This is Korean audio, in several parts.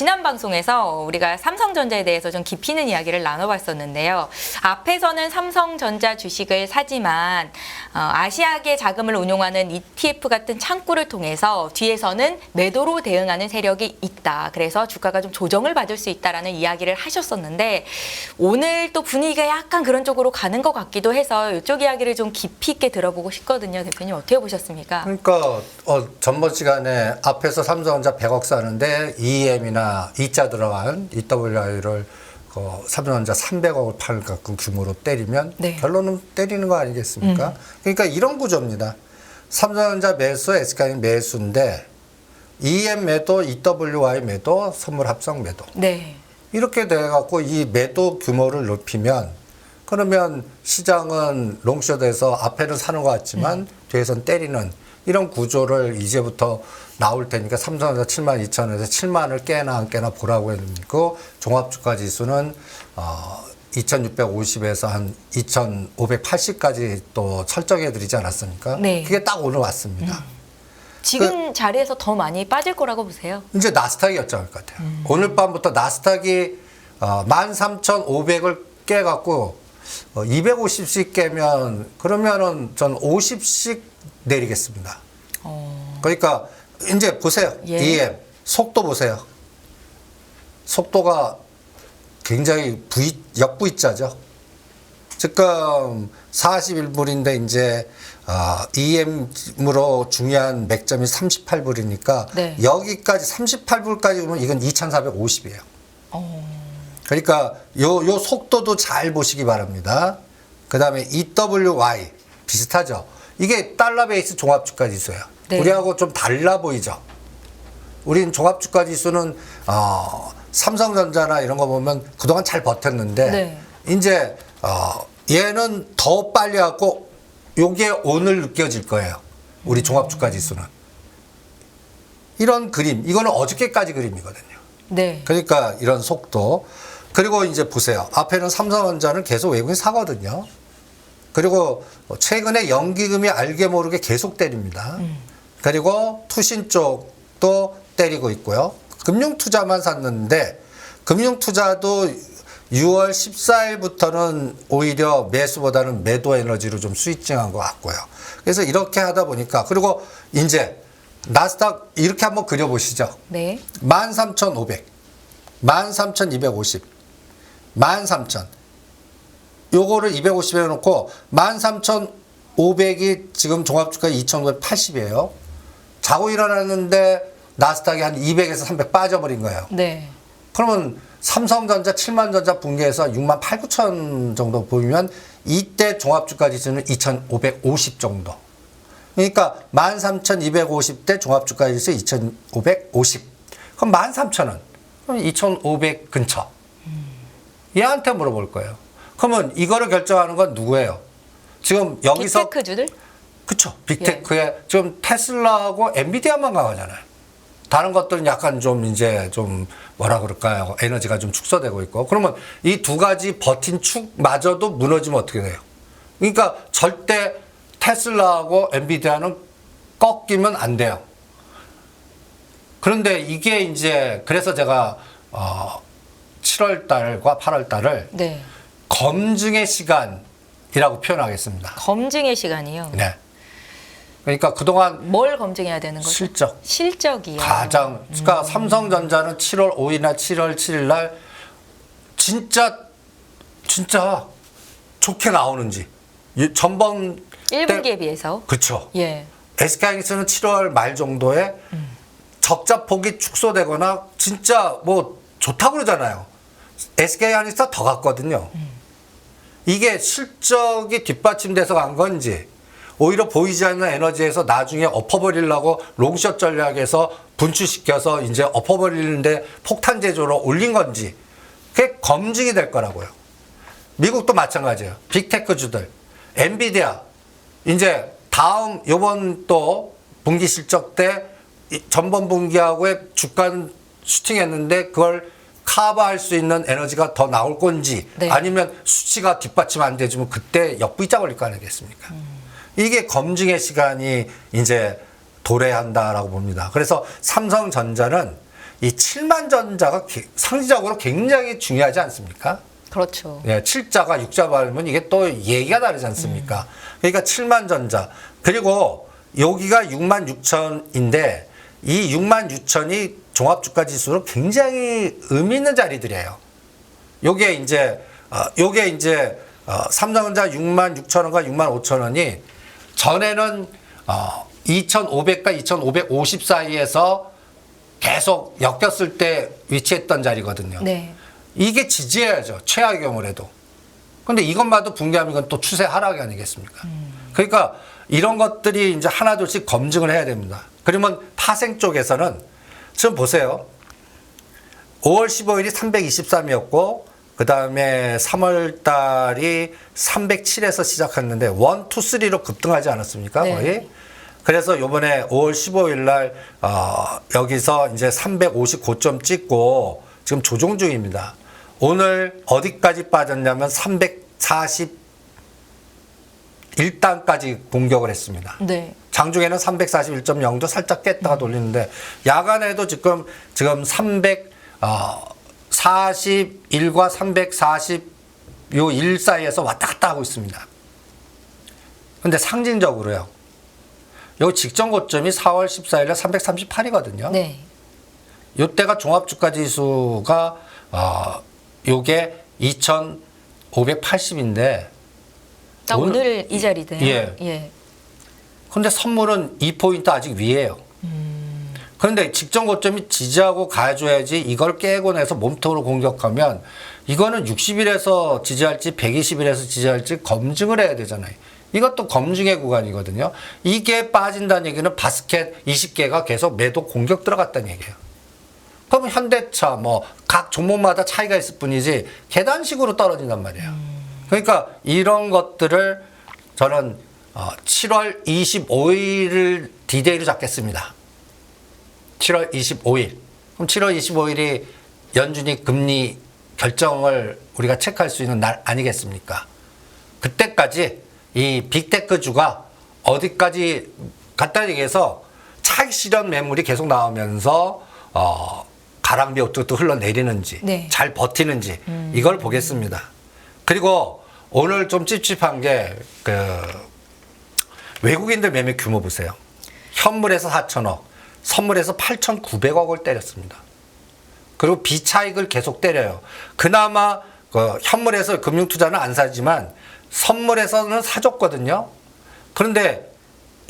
지난 방송에서 우리가 삼성전자에 대해서 좀 깊이 있는 이야기를 나눠봤었는데요. 앞에서는 삼성전자 주식을 사지만 아시아계 자금을 운용하는 ETF 같은 창구를 통해서 뒤에서는 매도로 대응하는 세력이 있다. 그래서 주가가 좀 조정을 받을 수 있다라는 이야기를 하셨었는데 오늘 또 분위기가 약간 그런 쪽으로 가는 것 같기도 해서 이쪽 이야기를 좀 깊이 있게 들어보고 싶거든요. 대표님 어떻게 보셨습니까? 그러니까 전번 시간에 앞에서 삼성전자 100억 사는데 EM이나 E자 들어간 EWI를 삼성전자 300억을 팔 같은 규모로 때리면 네. 결론은 때리는 거 아니겠습니까? 그러니까 이런 구조입니다. 삼성전자 매수, SK하이닉스 매수인데 EM 매도, EWI 매도, 선물 합성 매도. 네. 이렇게 돼갖고 이 매도 규모를 높이면 그러면 시장은 롱숏에서 앞에는 사는 것 같지만 뒤에선 때리는 이런 구조를 이제부터 나올 테니까 삼성전자 72,000원에서 7만을 깨나 안 깨나 보라고 했고 종합주가 지수는 2650에서 한 2580까지 또 설정해 드리지 않았습니까? 네. 그게 딱 오늘 왔습니다. 지금 자리에서 더 많이 빠질 거라고 보세요? 이제 나스닥이 결정할 것 같아요. 오늘 밤부터 나스닥이 13,500을 깨갖고 250씩 깨면 그러면은 전 50씩 내리겠습니다. 그러니까 이제 보세요. 예. EM 속도 보세요. 속도가 굉장히 역V자죠. 지금 41불인데 이제 EM으로 중요한 맥점이 38불이니까 네. 여기까지 38불까지 오면 이건 2,450이에요. 그러니까 요 속도도 잘 보시기 바랍니다. 그 다음에 EWY 비슷하죠. 이게 달러 베이스 종합주가 지수예요. 네. 우리하고 좀 달라 보이죠. 우린 종합주가 지수는 삼성전자나 이런 거 보면 그동안 잘 버텼는데 네. 이제 얘는 더 빨리 갖고 요게 오늘 느껴질 거예요. 우리 종합주가 지수는. 이런 그림, 이거는 어저께까지 그림이거든요. 네. 그러니까 이런 속도. 그리고 이제 보세요. 앞에는 삼성전자는 계속 외국인 사거든요. 그리고 최근에 연기금이 알게 모르게 계속 때립니다. 그리고 투신 쪽도 때리고 있고요. 금융투자만 샀는데 금융투자도 6월 14일부터는 오히려 매수보다는 매도 에너지로 좀 스위칭한 것 같고요. 그래서 이렇게 하다 보니까 그리고 이제 나스닥 이렇게 한번 그려보시죠. 네. 13,500, 13,250, 13,000. 요거를 250에 해놓고 13,500이 지금 종합주가 2,580이에요. 자고 일어났는데 나스닥이 한 200에서 300 빠져버린 거예요. 네. 그러면 삼성전자 7만전자 붕괴해서 6만 8, 9천 정도 보이면 이때 종합주가 지수는 2,550 정도. 그러니까 13,250대 종합주가 지수 2,550. 그럼 13,000원. 그럼 2,500 근처. 얘한테 물어볼 거예요. 그러면 이거를 결정하는 건 누구예요? 지금 여기서 빅테크주들? 그쵸. 빅테크에 지금 테슬라하고 엔비디아만 강하잖아요. 다른 것들은 약간 좀 이제 좀 뭐라 그럴까요? 에너지가 좀 축소되고 있고. 그러면 이 두 가지 버틴 축마저도 무너지면 어떻게 돼요? 그러니까 절대 테슬라하고 엔비디아는 꺾이면 안 돼요. 그런데 이게 이제 그래서 제가 7월 달과 8월 달을 네. 검증의 시간이라고 표현하겠습니다. 검증의 시간이요. 네. 그러니까 그동안 뭘 검증해야 되는 거죠? 실적. 실적이요. 가장 그러니까 삼성전자는 7월 5일이나 7월 7일 날 진짜 좋게 나오는지 전번 1분기에 비해서. 그렇죠. 예. SK하이닉스는 7월 말 정도에 적자폭이 축소되거나 진짜 뭐 좋다고 그러잖아요. SK하이닉스가 더 갔거든요. 이게 실적이 뒷받침돼서 간 건지 오히려 보이지 않는 에너지에서 나중에 엎어버리려고 롱숏 전략에서 분출시켜서 이제 엎어버리는데 폭탄 제조로 올린 건지 그게 검증이 될 거라고요. 미국도 마찬가지예요. 빅테크주들, 엔비디아 이제 다음 요번 또 분기 실적 때 전번 분기하고의 주가는 슈팅했는데 그걸 커버할 수 있는 에너지가 더 나올 건지 네. 아니면 수치가 뒷받침 안 되지만 그때 역V자 걸릴 거 아니겠습니까? 이게 검증의 시간이 이제 도래한다라고 봅니다. 그래서 삼성전자는 이 7만 전자가 상징적으로 굉장히 중요하지 않습니까? 그렇죠. 예, 7자가 6자 발면 이게 또 얘기가 다르지 않습니까? 그러니까 7만 전자. 그리고 여기가 6만 6천인데 이 6만 6천이 종합주가 지수로 굉장히 의미 있는 자리들이에요. 요게 이제 삼성전자 6만 6천 원과 6만 5천 원이 전에는 2,500과 2,550 사이에서 계속 엮였을 때 위치했던 자리거든요. 네. 이게 지지해야죠. 최악의 경우라도. 근데 이것마저 붕괴하면 이건 또 추세 하락이 아니겠습니까? 그러니까 이런 것들이 이제 하나둘씩 검증을 해야 됩니다. 그러면 파생 쪽에서는 지금 보세요. 5월 15일이 323이었고 그 다음에 3월 달이 307에서 시작했는데 1, 2, 3로 급등하지 않았습니까? 네. 거의. 그래서 요번에 5월 15일 날 여기서 이제 350 고점 찍고 지금 조정 중입니다. 오늘 어디까지 빠졌냐면 341단까지 공격을 했습니다. 네. 장중에는 341.0도 살짝 깼다가 돌리는데 야간에도 지금 341과 340 요 일 사이에서 왔다 갔다 하고 있습니다. 근데 상징적으로요. 요 직전 고점이 4월 14일에 338이거든요. 네. 요때가 종합주가 지수가 요게 2,580인데 딱 오늘 이 자리네요. 예. 예. 근데 선물은 2포인트 아직 위에요. 그런데 직전 고점이 지지하고 가줘야지 이걸 깨고 나서 몸통으로 공격하면 이거는 60일에서 지지할지 120일에서 지지할지 검증을 해야 되잖아요. 이것도 검증의 구간이거든요. 이게 빠진다는 얘기는 바스켓 20개가 계속 매도 공격 들어갔다는 얘기예요. 그러면 현대차 뭐 각 종목마다 차이가 있을 뿐이지 계단식으로 떨어진단 말이에요. 그러니까 이런 것들을 저는 7월 25일을 디데이로 잡겠습니다. 7월 25일. 그럼 7월 25일이 연준이 금리 결정을 우리가 체크할 수 있는 날 아니겠습니까? 그때까지 이 빅테크주가 어디까지 간단히 얘기해서 차익 실현 매물이 계속 나오면서 가랑비 어떻게 흘러내리는지 네. 잘 버티는지 이걸 보겠습니다. 그리고 오늘 좀 찝찝한 게 외국인들 매매 규모 보세요. 현물에서 4천억, 선물에서 8,900억을 때렸습니다. 그리고 비차익을 계속 때려요. 그나마 현물에서 금융투자는 안 사지만 선물에서는 사줬거든요. 그런데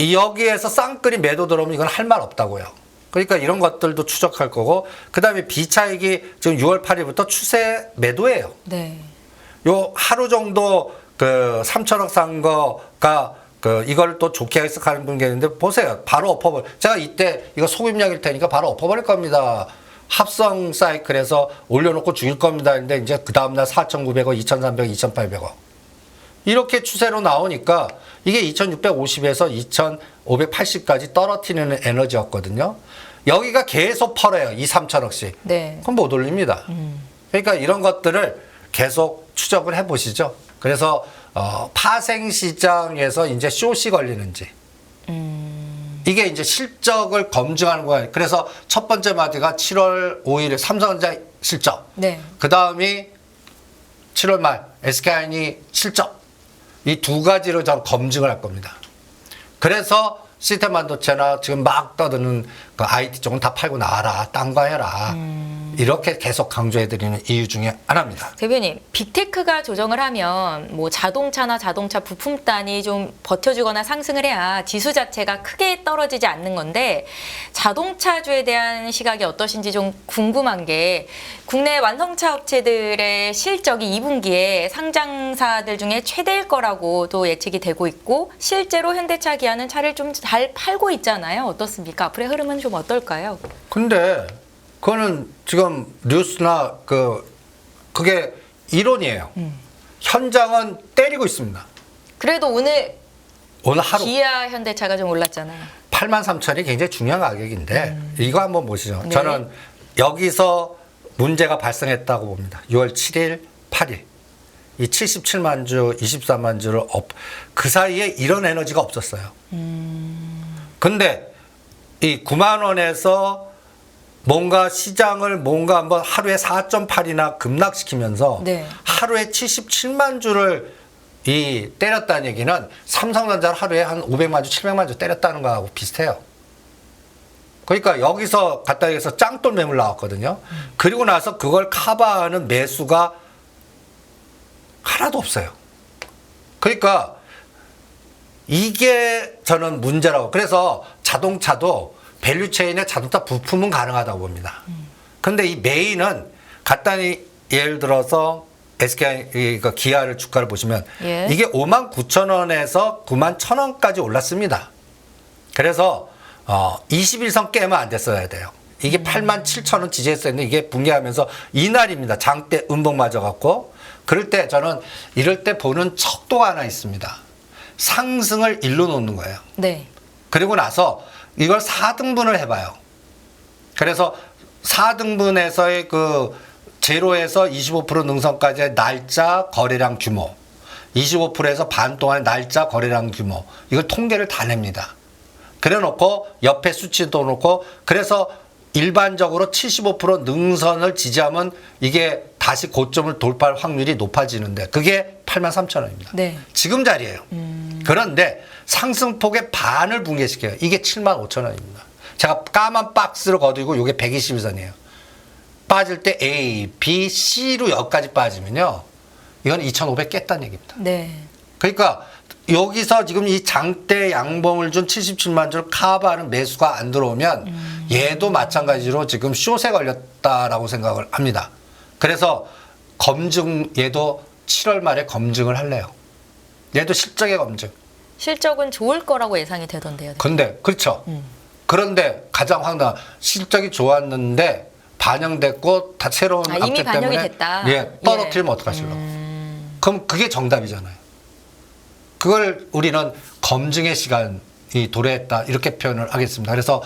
여기에서 쌍끌이 매도 들어오면 이건 할 말 없다고요. 그러니까 이런 것들도 추적할 거고, 그 다음에 비차익이 지금 6월 8일부터 추세 매도예요. 네. 요 하루 정도 3천억 산 거가 이걸 또 좋게 해석하는 분 계는데 보세요. 바로 엎어버려. 제가 이때 이거 소금량일 테니까 바로 엎어버릴 겁니다. 합성 사이클에서 올려놓고 죽일 겁니다. 근데 이제 그 다음날 4,900억, 2,300억, 2,800억. 이렇게 추세로 나오니까 이게 2,650에서 2,580까지 떨어뜨리는 에너지였거든요. 여기가 계속 펄어요. 2, 3천억씩. 네. 그럼 못 올립니다. 그러니까 이런 것들을 계속 추적을 해보시죠. 그래서 파생 시장에서 이제 숏이 걸리는지 이게 이제 실적을 검증하는 거예요. 그래서 첫 번째 마디가 7월 5일 삼성전자 실적. 네. 그 다음이 7월 말 SK하이닉 실적. 이 두 가지로 전 검증을 할 겁니다. 그래서 시스템 반도체나 지금 막 떠드는 그 IT 쪽은 다 팔고 나와라. 딴 거 해라. 이렇게 계속 강조해드리는 이유 중에 하나입니다. 대표님, 빅테크가 조정을 하면 뭐 자동차나 자동차 부품단이 좀 버텨주거나 상승을 해야 지수 자체가 크게 떨어지지 않는 건데, 자동차주에 대한 시각이 어떠신지 좀 궁금한 게, 국내 완성차 업체들의 실적이 2분기에 상장사들 중에 최대일 거라고 또 예측이 되고 있고, 실제로 현대차, 기아는 차를 좀 잘 팔고 있잖아요. 어떻습니까? 앞으로의 흐름은 좀 어떨까요? 근데 그거는 지금 뉴스나 그게 이론이에요. 현장은 때리고 있습니다. 그래도 오늘 하루 기아, 현대차가 좀 올랐잖아요. 83,000이 굉장히 중요한 가격인데 이거 한번 보시죠. 네. 저는 여기서 문제가 발생했다고 봅니다. 6월 7일, 8일. 이 77만 주, 24만 주를 그 사이에 이런 에너지가 없었어요. 근데 이 9만 원에서 뭔가 시장을 뭔가 한번 하루에 4.8이나 급락시키면서 네. 하루에 77만 주를 때렸다는 얘기는 삼성전자를 하루에 한 500만 주, 700만 주 때렸다는 거하고 비슷해요. 그러니까 여기서 갖다 해서 짱돌 매물 나왔거든요. 그리고 나서 그걸 커버하는 매수가 하나도 없어요. 그러니까 이게 저는 문제라고. 그래서 자동차도 밸류체인에 자동차 부품은 가능하다고 봅니다. 근데 이 메인은 간단히 예를 들어서 SK 기아를 주가를 보시면 예. 이게 59,000원에서 91,000원까지 올랐습니다. 그래서 21선 깨면 안 됐어야 돼요. 이게 87,000원 지지했었는데 이게 붕괴하면서 이날입니다. 장대 음봉 맞아갖고. 그럴 때 저는 이럴 때 보는 척도가 하나 있습니다. 상승을 일로 놓는 거예요. 네. 그리고 나서 이걸 4등분을 해봐요. 그래서 4등분에서의 그 제로에서 25% 능선까지의 날짜 거래량 규모, 25%에서 반 동안의 날짜 거래량 규모, 이걸 통계를 다 냅니다. 그래 놓고 옆에 수치도 놓고, 그래서 일반적으로 75% 능선을 지지하면 이게 다시 고점을 돌파할 확률이 높아지는데 그게 83,000원입니다. 네. 지금 자리예요. 그런데 상승폭의 반을 붕괴시켜요. 이게 75,000원입니다. 제가 까만 박스를 거두고 이게 121선이에요. 빠질 때 A, B, C로 여기까지 빠지면요. 이건 2,500 깼다는 얘기입니다. 네. 그러니까 여기서 지금 이 장대 양봉을 준 77만 주를 커버하는 매수가 안 들어오면 얘도 마찬가지로 지금 숏에 걸렸다라고 생각을 합니다. 그래서 얘도 7월 말에 검증을 할래요. 얘도 실적의 검증. 실적은 좋을 거라고 예상이 되던데요. 근데 그렇죠. 그런데 가장 황당한 실적이 좋았는데 반영됐고 다 새로운 이미 악재 반영이 때문에 됐다. 떨어뜨리면 어떡하실라고. 그럼 그게 정답이잖아요. 그걸 우리는 검증의 시간이 도래했다 이렇게 표현을 하겠습니다. 그래서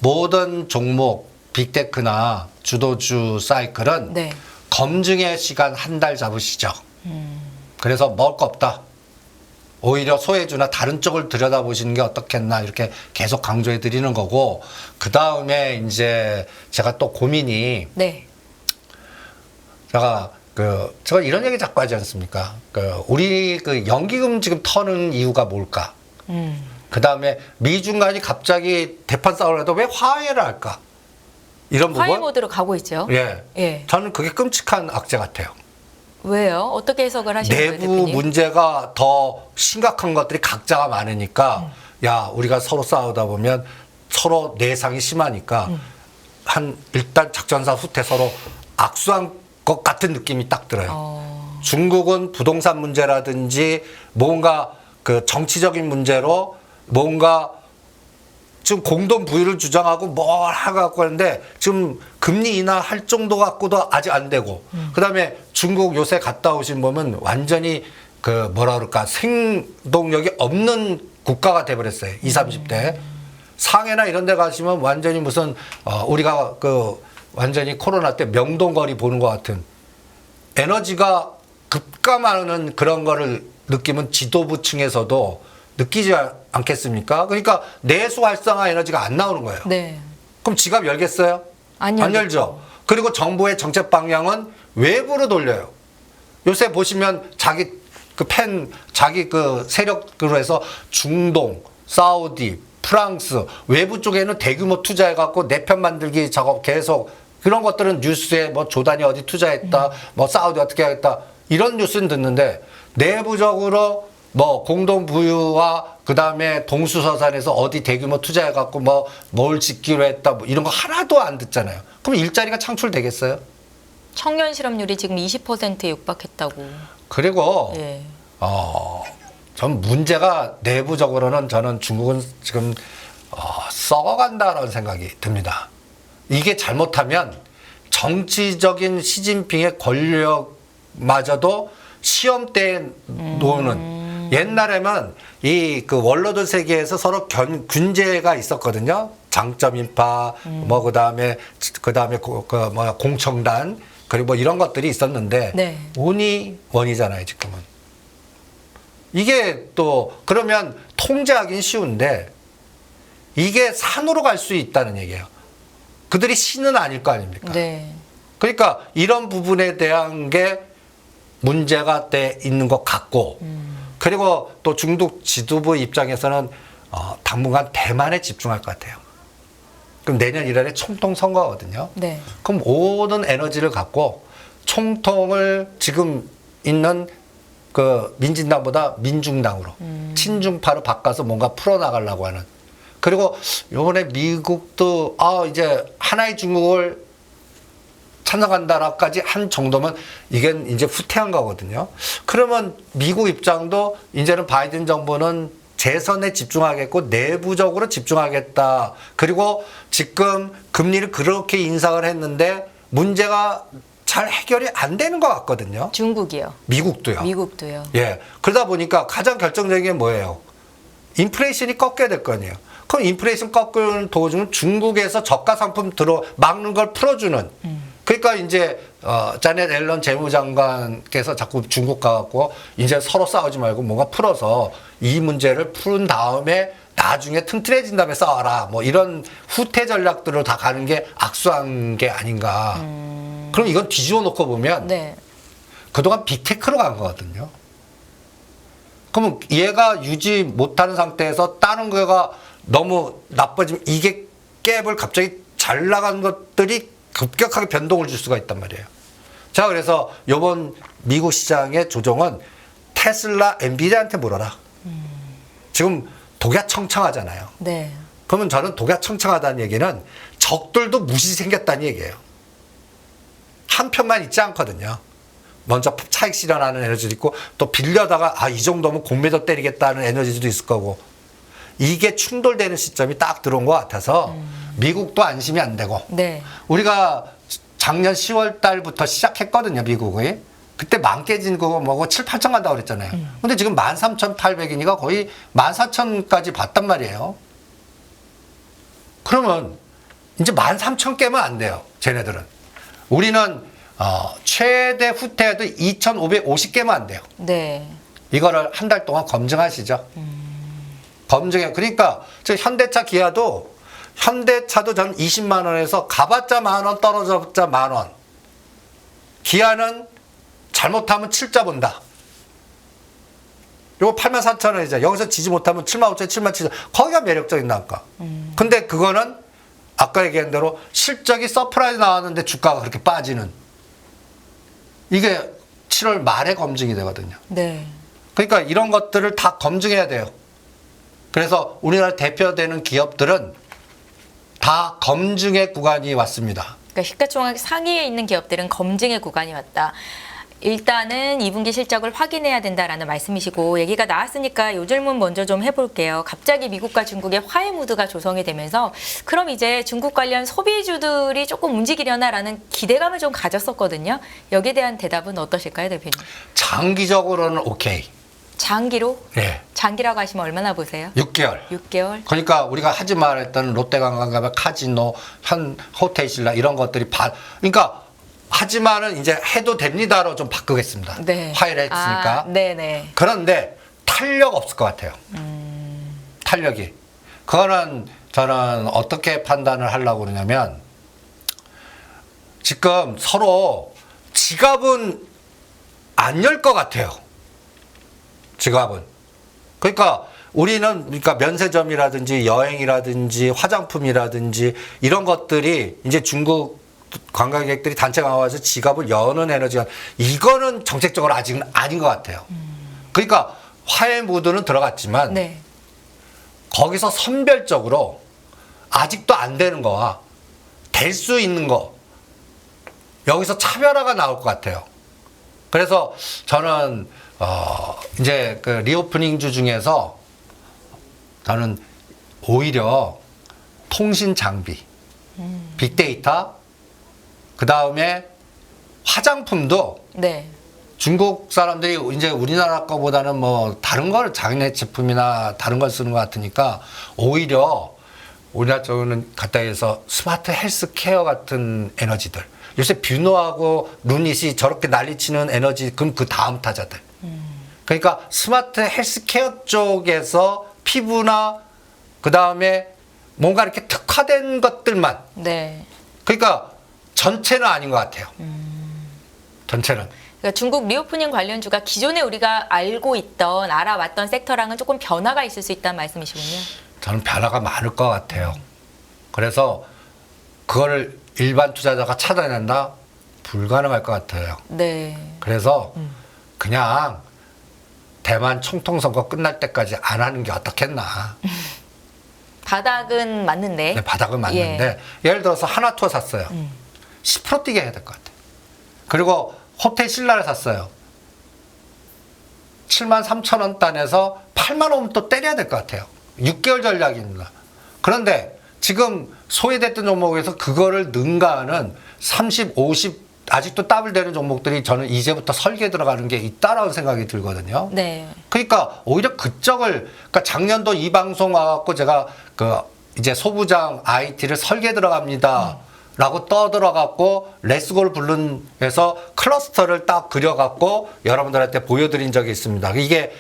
모든 종목 빅테크나 주도주 사이클은 네. 검증의 시간 한 달 잡으시죠. 그래서 먹을 거 없다. 오히려 소외주나 다른 쪽을 들여다보시는 게 어떻겠나 이렇게 계속 강조해 드리는 거고, 그 다음에 이제 제가 또 고민이, 네. 제가 이런 얘기 자꾸 하지 않습니까? 우리 연기금 지금 터는 이유가 뭘까? 그 다음에 미중 간이 갑자기 대판 싸움을 해도 왜 화해를 할까? 이런 부분. 화해 모드로 가고 있죠. 예. 예. 저는 그게 끔찍한 악재 같아요. 왜요? 어떻게 해석을 하시는 거예요, 내부 대표님? 문제가 더 심각한 것들이 각자가 많으니까 야, 우리가 서로 싸우다 보면 서로 내상이 심하니까 일단 작전사 후퇴 서로 악수한 것 같은 느낌이 딱 들어요. 중국은 부동산 문제라든지 뭔가 그 정치적인 문제로 뭔가 지금 공동 부유를 주장하고 뭘 하고 하는데 지금 금리 인하할 정도 갖고도 아직 안 되고, 그다음에 중국 요새 갔다 오신 보면 완전히 뭐라 그럴까 생동력이 없는 국가가 돼버렸어요. 20, 30대 상해나 이런 데 가시면 완전히 무슨 우리가 완전히 코로나 때 명동거리 보는 것 같은 에너지가 급감하는 그런 거를 느끼면 지도부층에서도 느끼지 않겠습니까? 그러니까 내수 활성화 에너지가 안 나오는 거예요. 네. 그럼 지갑 열겠어요? 안 열죠. 그리고 정부의 정책 방향은 외부로 돌려요. 요새 보시면 자기 세력으로 해서 중동, 사우디, 프랑스 외부 쪽에는 대규모 투자해갖고 내 편 만들기 작업 계속, 그런 것들은 뉴스에 뭐 조단이 어디 투자했다, 뭐 사우디 어떻게 하겠다 이런 뉴스는 듣는데 내부적으로 뭐 공동 부유와 그 다음에 동수서산에서 어디 대규모 투자해갖고 뭘 짓기로 했다 뭐 이런 거 하나도 안 듣잖아요. 그럼 일자리가 창출되겠어요? 청년 실업률이 지금 20%에 육박했다고. 그리고 예. 전 문제가 내부적으로는 저는 중국은 지금 썩어간다라는 생각이 듭니다. 이게 잘못하면 정치적인 시진핑의 권력마저도 시험대에 놓는, 옛날에는 원로들 세계에서 서로 균제가 있었거든요. 장점인파, 그다음에 공청단, 그리고 뭐 이런 것들이 있었는데, 네. 운이 원이잖아요, 지금은. 이게 또 그러면 통제하기는 쉬운데 이게 산으로 갈 수 있다는 얘기예요. 그들이 신은 아닐 거 아닙니까? 네. 그러니까 이런 부분에 대한 게 문제가 돼 있는 것 같고, 그리고 또 중국 지도부 입장에서는 당분간 대만에 집중할 것 같아요. 그럼 내년 1월에 총통 선거거든요. 네. 그럼 모든 에너지를 갖고 총통을 지금 있는 그 민진당보다 민중당으로 친중파로 바꿔서 뭔가 풀어나가려고 하는. 그리고 이번에 미국도 이제 하나의 중국을 찬성한다라까지 한 정도면 이게 이제 후퇴한 거거든요. 그러면 미국 입장도 이제는 바이든 정부는 재선에 집중하겠고 내부적으로 집중하겠다. 그리고 지금 금리를 그렇게 인상을 했는데 문제가 잘 해결이 안 되는 것 같거든요. 중국이요. 미국도요. 미국도요. 예. 그러다 보니까 가장 결정적인 게 뭐예요? 인플레이션이 꺾여야 될 거 아니에요. 그럼 인플레이션 꺾는 도중은 중국에서 저가 상품 막는 걸 풀어주는. 그러니까 이제 자넷 앨런 재무장관께서 자꾸 중국 가갖고 이제 서로 싸우지 말고 뭔가 풀어서 이 문제를 푸른 다음에 나중에 튼튼해진 다음에 싸워라. 뭐 이런 후퇴 전략들로 다 가는 게 악수한 게 아닌가. 그럼 이건 뒤집어 놓고 보면 네. 그동안 빅테크로 간 거거든요. 그러면 얘가 유지 못하는 상태에서 다른 거가 너무 나빠지면 이게 갭을 갑자기 잘 나간 것들이 급격하게 변동을 줄 수가 있단 말이에요. 자, 그래서 이번 미국 시장의 조정은 테슬라, 엔비디아한테 물어라. 지금 독야청청하잖아요. 네. 그러면 저는 독야청청하다는 얘기는 적들도 무시 생겼다는 얘기예요. 한 편만 있지 않거든요. 먼저 차익 실현하는 에너지도 있고 또 빌려다가 이 정도면 공매도 때리겠다는 에너지도 있을 거고 이게 충돌되는 시점이 딱 들어온 것 같아서 미국도 안심이 안 되고 네. 우리가 작년 10월 달부터 시작했거든요. 미국이. 그때 만 깨진 거 뭐고 7, 8천 간다고 그랬잖아요. 근데 지금 13,800이니까 거의 14,000까지 봤단 말이에요. 그러면 이제 13,000 깨면 안 돼요. 쟤네들은. 우리는 최대 후퇴도 2,550 깨면 안 돼요. 네. 이거를 한 달 동안 검증하시죠. 검증해. 그러니까 저 현대차 기아도 현대차도 전 20만 원에서 가봤자 만 원, 떨어졌자 만 원. 기아는 잘못하면 7자 본다. 요거 84,000원이죠. 여기서 지지 못하면 75,000원, 77,000원. 거기가 매력적인 단가. 근데 그거는 아까 얘기한 대로 실적이 서프라이즈 나왔는데 주가가 그렇게 빠지는. 이게 7월 말에 검증이 되거든요. 네. 그러니까 이런 것들을 다 검증해야 돼요. 그래서 우리나라 대표되는 기업들은 다 검증의 구간이 왔습니다. 그러니까 시가총액 상위에 있는 기업들은 검증의 구간이 왔다. 일단은 2분기 실적을 확인해야 된다라는 말씀이시고 얘기가 나왔으니까 요 질문 먼저 좀 해볼게요. 갑자기 미국과 중국의 화해 무드가 조성이 되면서 그럼 이제 중국 관련 소비주들이 조금 움직이려나라는 기대감을 좀 가졌었거든요. 여기에 대한 대답은 어떠실까요, 대표님? 장기적으로는 오케이. 장기로? 예. 장기라고 하시면 얼마나 보세요? 6개월. 6개월? 그러니까 우리가 하지 말했던 롯데관광가면 카지노, 호텔신라 이런 것들이 그러니까 하지만은 이제 해도 됩니다로 좀 바꾸겠습니다. 네. 화해를 했으니까. 네네. 그런데 탄력 없을 것 같아요. 탄력이. 그거는 저는 어떻게 판단을 하려고 그러냐면 지금 서로 지갑은 안 열 것 같아요. 지갑은. 그러니까 우리는 그러니까 면세점이라든지 여행이라든지 화장품이라든지 이런 것들이 이제 중국 관광객들이 단체가 와서 지갑을 여는 에너지가 이거는 정책적으로 아직은 아닌 것 같아요. 그러니까 화해 무드는 들어갔지만 네. 거기서 선별적으로 아직도 안 되는 거와 될 수 있는 거 여기서 차별화가 나올 것 같아요. 그래서 저는 이제 그 리오프닝 주 중에서 저는 오히려 통신 장비, 빅데이터, 그 다음에 화장품도 네. 중국 사람들이 이제 우리나라 거보다는 뭐 다른 걸 자기네 제품이나 다른 걸 쓰는 것 같으니까 오히려 우리나라 쪽은 갖다 해서 스마트 헬스케어 같은 에너지들. 요새 뷰노하고 루닛이 저렇게 난리치는 에너지 그럼 그 다음 타자들. 그러니까 스마트 헬스케어 쪽에서 피부나 그 다음에 뭔가 이렇게 특화된 것들만. 네. 그러니까 전체는 아닌 것 같아요. 전체는. 그러니까 중국 리오프닝 관련주가 기존에 우리가 알고 있던 알아왔던 섹터랑은 조금 변화가 있을 수 있다는 말씀이시군요. 저는 변화가 많을 것 같아요. 그래서 그거를 일반 투자자가 찾아낸다? 불가능할 것 같아요. 네. 그래서 그냥 대만 총통선거 끝날 때까지 안 하는 게 어떻겠나. 바닥은 맞는데. 네, 바닥은 맞는데 예를 들어서 하나투어 샀어요. 10% 뛰게 해야 될 것 같아요. 그리고 호텔 신라를 샀어요. 73,000원 단에서 8만 원은 또 때려야 될 것 같아요. 6개월 전략입니다. 그런데 지금 소외됐던 종목에서 그거를 능가하는 30, 50 아직도 더블되는 종목들이 저는 이제부터 설계 들어가는 게 있다라는 생각이 들거든요. 네. 그러니까 오히려 그쪽을 그러니까 작년도 이 방송 와갖고 제가 그 이제 소부장 IT를 설계 들어갑니다. 라고 떠들어갖고 레츠고를 부른 해서 클러스터를 딱 그려갖고 여러분들한테 보여드린 적이 있습니다. 이게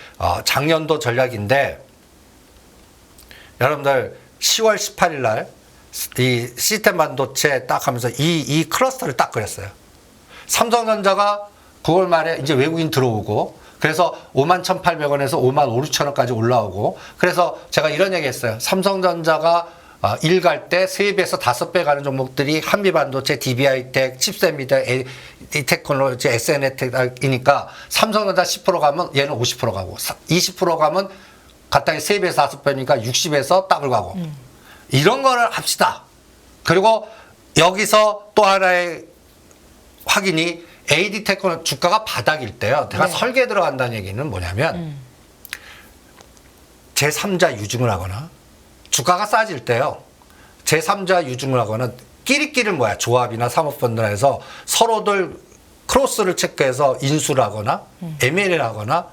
작년도 전략인데 여러분들 10월 18일 날 이 시스템 반도체 딱 하면서 이 클러스터를 딱 그렸어요. 삼성전자가 9월 말에 이제 외국인 들어오고 그래서 51,800원에서 55,600원까지 올라오고 그래서 제가 이런 얘기 했어요. 삼성전자가 일 갈 때 3배에서 5배 가는 종목들이 한미반도체, DBI텍, 칩셋미터, A테크놀로지, SNT이니까 삼성전자 10% 가면 얘는 50% 가고 20% 가면 갑자기 3배에서 5배니까 60에서 더블 가고 이런 거를 합시다. 그리고 여기서 또 하나의 확인이 AD테크놀 주가가 바닥일 때요. 내가 네. 설계에 들어간다는 얘기는 뭐냐면 제3자 유증을 하거나 주가가 싸질 때요. 제3자 유증을 하거나 끼리끼리는 뭐야? 조합이나 사모펀드나 해서 서로들 크로스를 체크해서 인수를 하거나 M&A를 하거나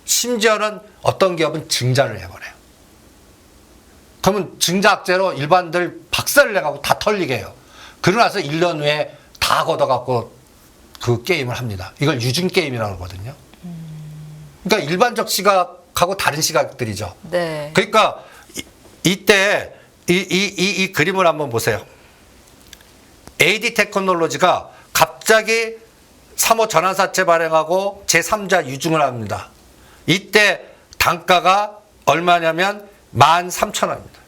심지어는 어떤 기업은 증자를 해버려요. 그러면 증자학제로 일반들 박살을 내가고 다 털리게 해요. 그러고 나서 1년 후에 다 걷어갖고 그 게임을 합니다. 이걸 유증 게임이라고 그러거든요. 그러니까 일반적 시각하고 다른 시각들이죠. 네. 그러니까 이때 이 그림을 한번 보세요. AD 테크놀로지가 갑자기 3호 전환사채 발행하고 제3자 유증을 합니다. 이때 단가가 얼마냐면 13,000원입니다.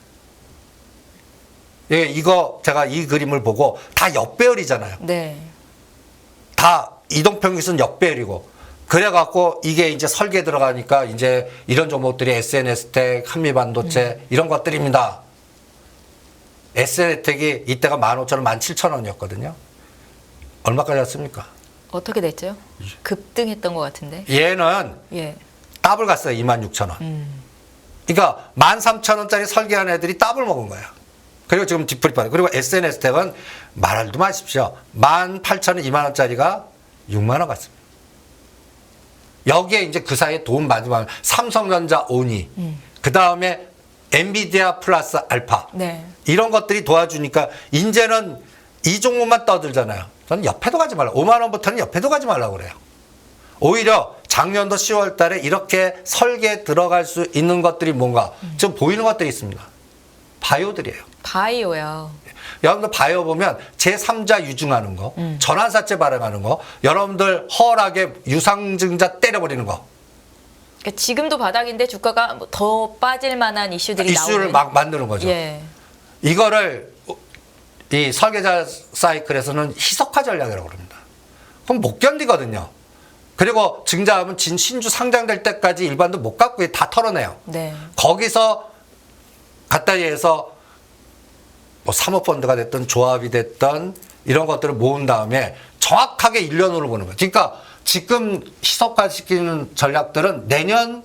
예, 이거 제가 이 그림을 보고 다 역배열이잖아요. 네. 다 이동평균선 역배열이고 그래갖고 이게 이제 설계 들어가니까 이제 이런 종목들이 SNS텍, 한미반도체 이런 것들입니다. SNS텍이 이때가 15,000원, 17,000원이었거든요. 얼마까지 왔습니까? 어떻게 됐죠? 급등했던 것 같은데. 얘는 예. 더블 갔어요. 26,000원. 그러니까 13,000원짜리 설계한 애들이 더블 먹은 거야. 그리고 지금 뒤풀이 빠져. 그리고 SNS텍은 말도 마십시오. 18,000원, 2만원짜리가 6만원 갔습니다. 여기에 이제 그 사이에 돈 많이 받으면 삼성전자 오니, 그 다음에 엔비디아 플러스 알파. 네. 이런 것들이 도와주니까 이제는 이 종목만 떠들잖아요. 저는 옆에도 가지 말라. 5만원부터는 옆에도 가지 말라고 그래요. 오히려 작년도 10월 달에 이렇게 설계에 들어갈 수 있는 것들이 뭔가 지금 보이는 것들이 있습니다. 바이오들이에요. 바이오요. 여러분들 바이오 보면 제3자 유증하는 거, 전환사채 발행하는 거, 여러분들 허락에 유상증자 때려버리는 거. 그러니까 지금도 바닥인데 주가가 뭐더 빠질 만한 이슈들이 이슈를 나오는. 막 만드는 거죠. 예. 이거를 이 설계자 사이클에서는 희석화 전략이라고 그럽니다. 그럼 못 견디거든요. 그리고 증자하면 신주 상장될 때까지 일반도 못 갖고 다 털어내요. 네. 거기서 갖다 해서 뭐 사모펀드가 됐든 조합이 됐든 이런 것들을 모은 다음에 정확하게 1년으로 보는 거예요. 그러니까 지금 희석화시키는 전략들은 내년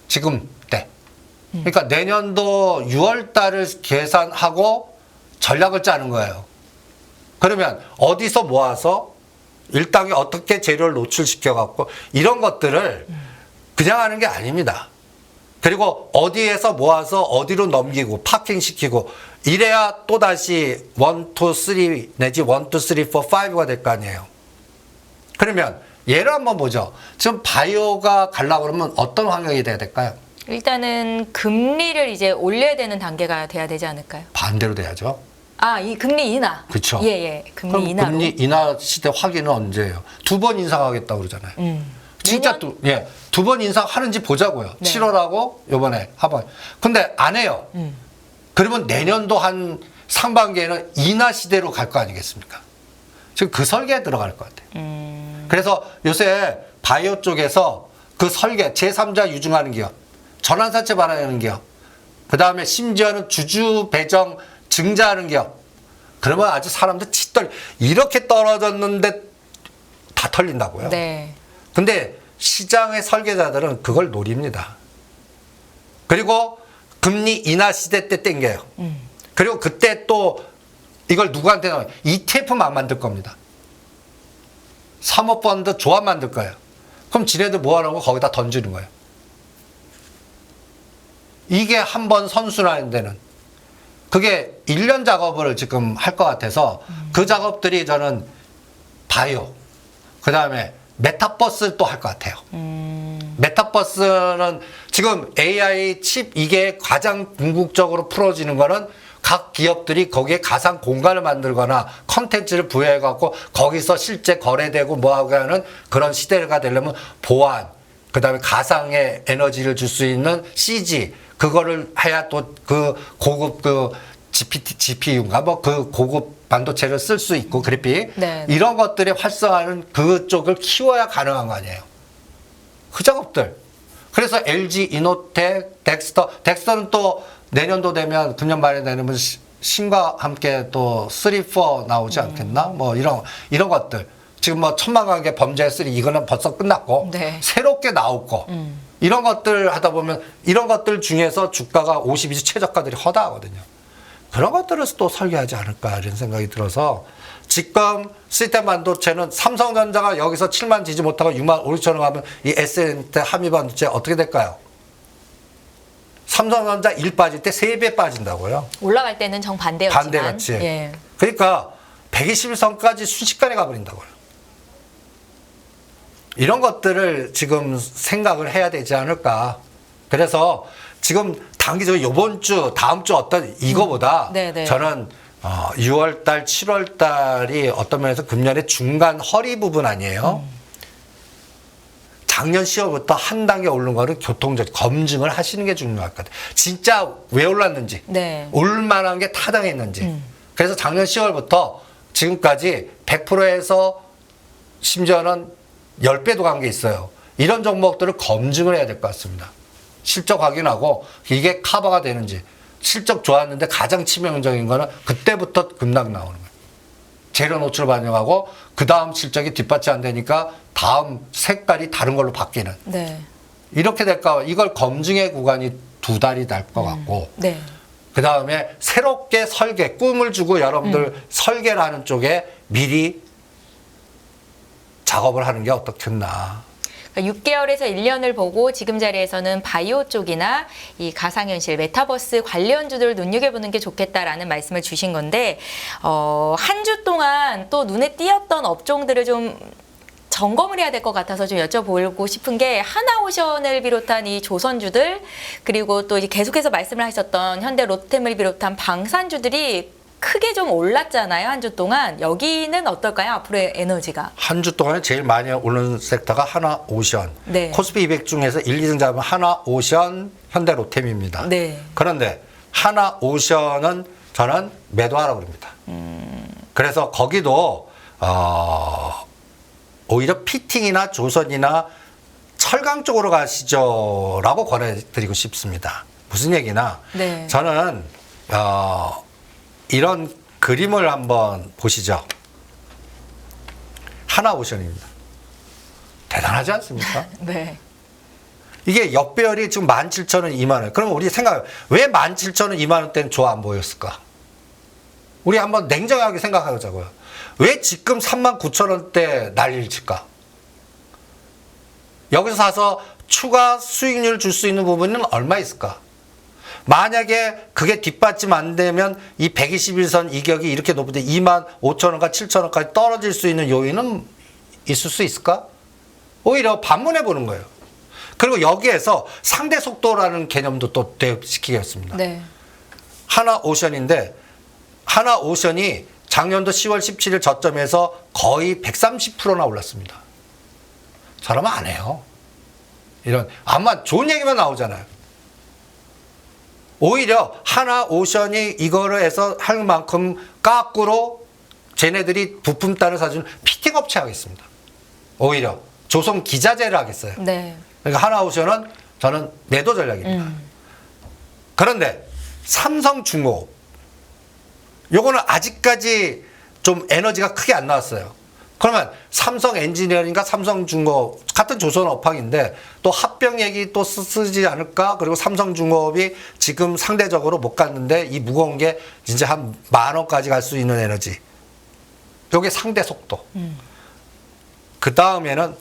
지금 때. 그러니까 내년도 6월 달을 계산하고 전략을 짜는 거예요. 그러면 어디서 모아서 일당에 어떻게 재료를 노출시켜 갖고 이런 것들을 그냥 하는 게 아닙니다. 그리고 어디에서 모아서 어디로 넘기고 파킹시키고 이래야 또다시 1, 2, 3 내지 1, 2, 3, 4, 5가 될 거 아니에요. 그러면 예를 한번 보죠. 지금 바이오가 가려고 그러면 어떤 환경이 돼야 될까요? 일단은 금리를 이제 올려야 되는 단계가 돼야 되지 않을까요? 반대로 돼야죠. 아, 이 금리 인하. 그쵸. 예, 예. 금리 그럼 인하로. 금리 인하 시대 확인은 언제예요? 2번 인상하겠다고 그러잖아요. 진짜 내년? 두 번 인상하는지 보자고요. 네. 7월하고 요번에 하번. 근데 안 해요. 그러면 내년도 한 상반기에는 인하 시대로 갈 거 아니겠습니까? 지금 그 설계에 들어갈 것 같아요. 그래서 요새 바이오 쪽에서 그 설계, 제3자 유증하는 기업, 전환사채 발행하는 기업, 그 다음에 심지어는 주주 배정 증자하는 기업. 그러면 아주 사람들 치떨 이렇게 떨어졌는데 다 털린다고요. 네. 근데 시장의 설계자들은 그걸 노립니다. 그리고 금리 인하 시대 때 땡겨요. 그리고 그때 또 이걸 누구한테 나와요? ETF만 만들 겁니다. 사모펀드 조합 만들 거예요. 그럼 지네들 모아놓은 거 거기다 던지는 거예요. 이게 한 번 선순환 되는. 그게 1년 작업을 지금 할 것 같아서 그 작업들이 저는 바이오, 그 다음에 메타버스 또 할 것 같아요. 메타버스는 지금 AI 칩 이게 가장 궁극적으로 풀어지는 거는 각 기업들이 거기에 가상 공간을 만들거나 컨텐츠를 부여해갖고 거기서 실제 거래되고 뭐하고 하는 그런 시대가 되려면 보안, 그 다음에 가상의 에너지를 줄 수 있는 CG, 그거를 해야 또 그 고급 그 GPU인가 뭐 그 고급 반도체를 쓸 수 있고 그래픽 네. 이런 것들이 활성화하는 그쪽을 키워야 가능한 거 아니에요. 그 작업들. 그래서 LG, 이노텍, 덱스터는 또 내년도 되면 금년 말에 되면 신과 함께 또 3, 4 나오지 않겠나? 뭐 이런 것들. 지금 뭐 천만관계 범죄 3 이거는 벌써 끝났고 네. 새롭게 나올 거. 이런 것들 하다 보면 이런 것들 중에서 주가가 52주 최저가들이 허다하거든요. 그런 것들을 또 설계하지 않을까 이런 생각이 들어서 지금 시스템 반도체는 삼성전자가 여기서 7만 지지 못하고 6만 5천 원 하면 이 SNT 한미 반도체 어떻게 될까요? 삼성전자 1 빠질 때 3배 빠진다고요. 올라갈 때는 정반대였지만. 반대같이. 예. 그러니까 121선까지 순식간에 가버린다고요. 이런 것들을 지금 생각을 해야 되지 않을까. 그래서 지금 단기적으로 이번 주, 다음 주 어떤 이거보다 네네. 저는 6월 달, 7월 달이 어떤 면에서 금년의 중간 허리 부분 아니에요. 작년 10월부터 한 단계 오른 거를 교통적 검증을 하시는 게 중요할 것 같아요. 진짜 왜 올랐는지, 네. 올만한 게 타당했는지. 그래서 작년 10월부터 지금까지 100%에서 심지어는 10배도 간 게 있어요. 이런 종목들을 검증을 해야 될 것 같습니다. 실적 확인하고 이게 커버가 되는지. 실적 좋았는데 가장 치명적인 거는 그때부터 급락 나오는 거예요. 재료 노출 반영하고 그 다음 실적이 뒷받침 안 되니까 다음 색깔이 다른 걸로 바뀌는. 네. 이렇게 될까? 이걸 검증의 구간이 2달이 날 것 같고. 네. 그 다음에 새롭게 설계, 꿈을 주고 여러분들 설계를 하는 쪽에 미리 작업을 하는 게 어떻겠나. 6개월에서 1년을 보고 지금 자리에서는 바이오 쪽이나 이 가상현실, 메타버스 관련주들을 눈여겨보는 게 좋겠다라는 말씀을 주신 건데 한 주 동안 또 눈에 띄었던 업종들을 좀 점검을 해야 될 것 같아서 좀 여쭤보고 싶은 게 하나오션을 비롯한 이 조선주들 그리고 또 이제 계속해서 말씀을 하셨던 현대 롯데를 비롯한 방산주들이 크게 좀 올랐잖아요. 한 주 동안. 여기는 어떨까요? 앞으로의 에너지가. 한 주 동안에 제일 많이 오른 섹터가 하나오션. 네. 코스피 200 중에서 1, 2등 잡으면 하나오션, 현대로템입니다. 네. 그런데 하나오션은 저는 매도하라고 그럽니다. 그래서 거기도 오히려 피팅이나 조선이나 철강 쪽으로 가시죠라고 권해드리고 싶습니다. 무슨 얘기나 네. 저는 이런 그림을 한번 보시죠. 하나오션입니다. 대단하지 않습니까? 네. 이게 역배열이 지금 17,000원, 2만원. 그럼 우리 생각해. 왜 17,000원, 2만원 때는 좋아 안 보였을까? 우리 한번 냉정하게 생각하자고요. 왜 지금 39,000원대 난리를 칠까? 여기서 사서 추가 수익률 줄 수 있는 부분은 얼마 있을까? 만약에 그게 뒷받침 안 되면 이 121선 이격이 이렇게 높은데 25,000원과 7,000원까지 떨어질 수 있는 요인은 있을 수 있을까? 오히려 반문해 보는 거예요. 그리고 여기에서 상대 속도라는 개념도 또 대입시키겠습니다. 네. 하나오션인데 하나오션이 작년도 10월 17일 저점에서 거의 130%나 올랐습니다. 저러면 안 해요. 이런 아마 좋은 얘기만 나오잖아요. 오히려 하나오션이 이거를 해서 할 만큼 까꾸로 쟤네들이 부품단을 사주는 피팅 업체 하겠습니다. 오히려 조선 기자재를 하겠어요. 네. 그러니까 하나오션은 저는 매도 전략입니다. 그런데 삼성중공업 요거는 아직까지 좀 에너지가 크게 안 나왔어요. 그러면 삼성엔지니어링과 삼성중공업 같은 조선 업황인데 또 합병 얘기 또 쓰지 않을까? 그리고 삼성중공업이 지금 상대적으로 못 갔는데 이 무거운 게 진짜 한 10,000원까지 갈 수 있는 에너지. 요게 상대 속도. 그 다음에는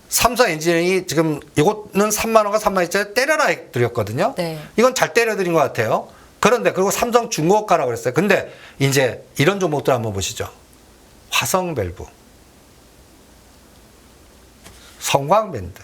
삼성엔지니어링이 지금 이거는 3만 원과 3만 2천원 때려라 드렸거든요. 네. 이건 잘 때려드린 것 같아요. 그런데 그리고 삼성중공업 가라고 그랬어요. 근데 이제 이런 종목들 한번 보시죠. 화성밸브, 성광밴드,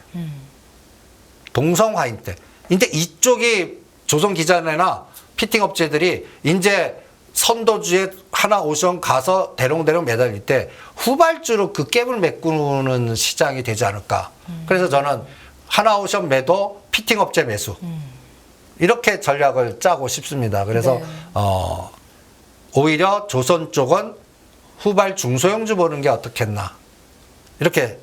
동성화인테. 이제 이쪽이 조선기자재나 피팅업체들이 이제 선도주에 하나오션 가서 대롱대롱 매달릴 때 후발주로 그 갭을 메꾸는 시장이 되지 않을까. 그래서 저는 하나오션 매도, 피팅업체 매수. 이렇게 전략을 짜고 싶습니다. 그래서 네. 오히려 조선 쪽은 후발 중소형주 보는 게 어떻겠나. 이렇게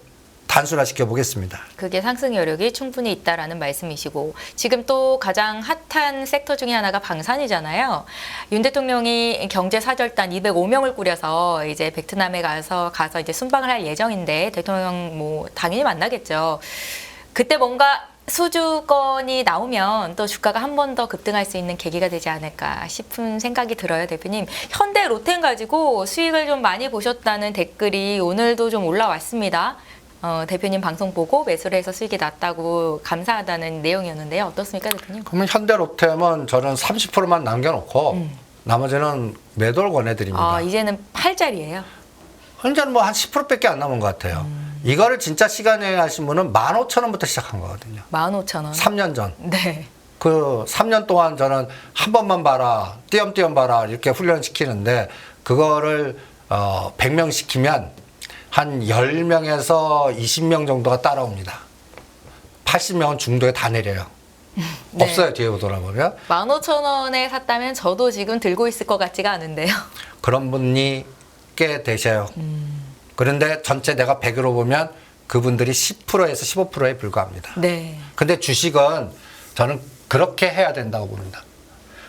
단순화시켜 보겠습니다. 그게 상승 여력이 충분히 있다라는 말씀이시고 지금 또 가장 핫한 섹터 중에 하나가 방산이잖아요. 윤 대통령이 경제 사절단 205명을 꾸려서 이제 베트남에 가서 이제 순방을 할 예정인데 대통령 뭐 당연히 만나겠죠. 그때 뭔가 수주건이 나오면 또 주가가 한 번 더 급등할 수 있는 계기가 되지 않을까 싶은 생각이 들어요, 대표님. 현대 로템 가지고 수익을 좀 많이 보셨다는 댓글이 오늘도 좀 올라왔습니다. 대표님 방송 보고 매수를 해서 수익이 났다고 감사하다는 내용이었는데요. 어떻습니까, 대표님? 그러면 현대로템은 저는 30%만 남겨놓고 나머지는 매도를 권해드립니다. 이제는 팔자리예요. 현재는 뭐 한 10%밖에 안 남은 것 같아요. 이거를 진짜 시간 여행하신 분은 15,000원부터 시작한 거거든요. 15,000원. 3년 전. 네. 그 3년 동안 저는 한 번만 봐라, 띄엄띄엄 봐라 이렇게 훈련시키는데 그거를 100명 시키면 한 10명에서 20명 정도가 따라옵니다. 80명은 중도에 다 내려요. 네. 없어요, 뒤에 돌아보면. 15,000원에 샀다면 저도 지금 들고 있을 것 같지가 않은데요. 그런 분이 꽤 되셔요. 그런데 전체 내가 100으로 보면 그분들이 10%에서 15%에 불과합니다. 네. 근데 주식은 저는 그렇게 해야 된다고 봅니다.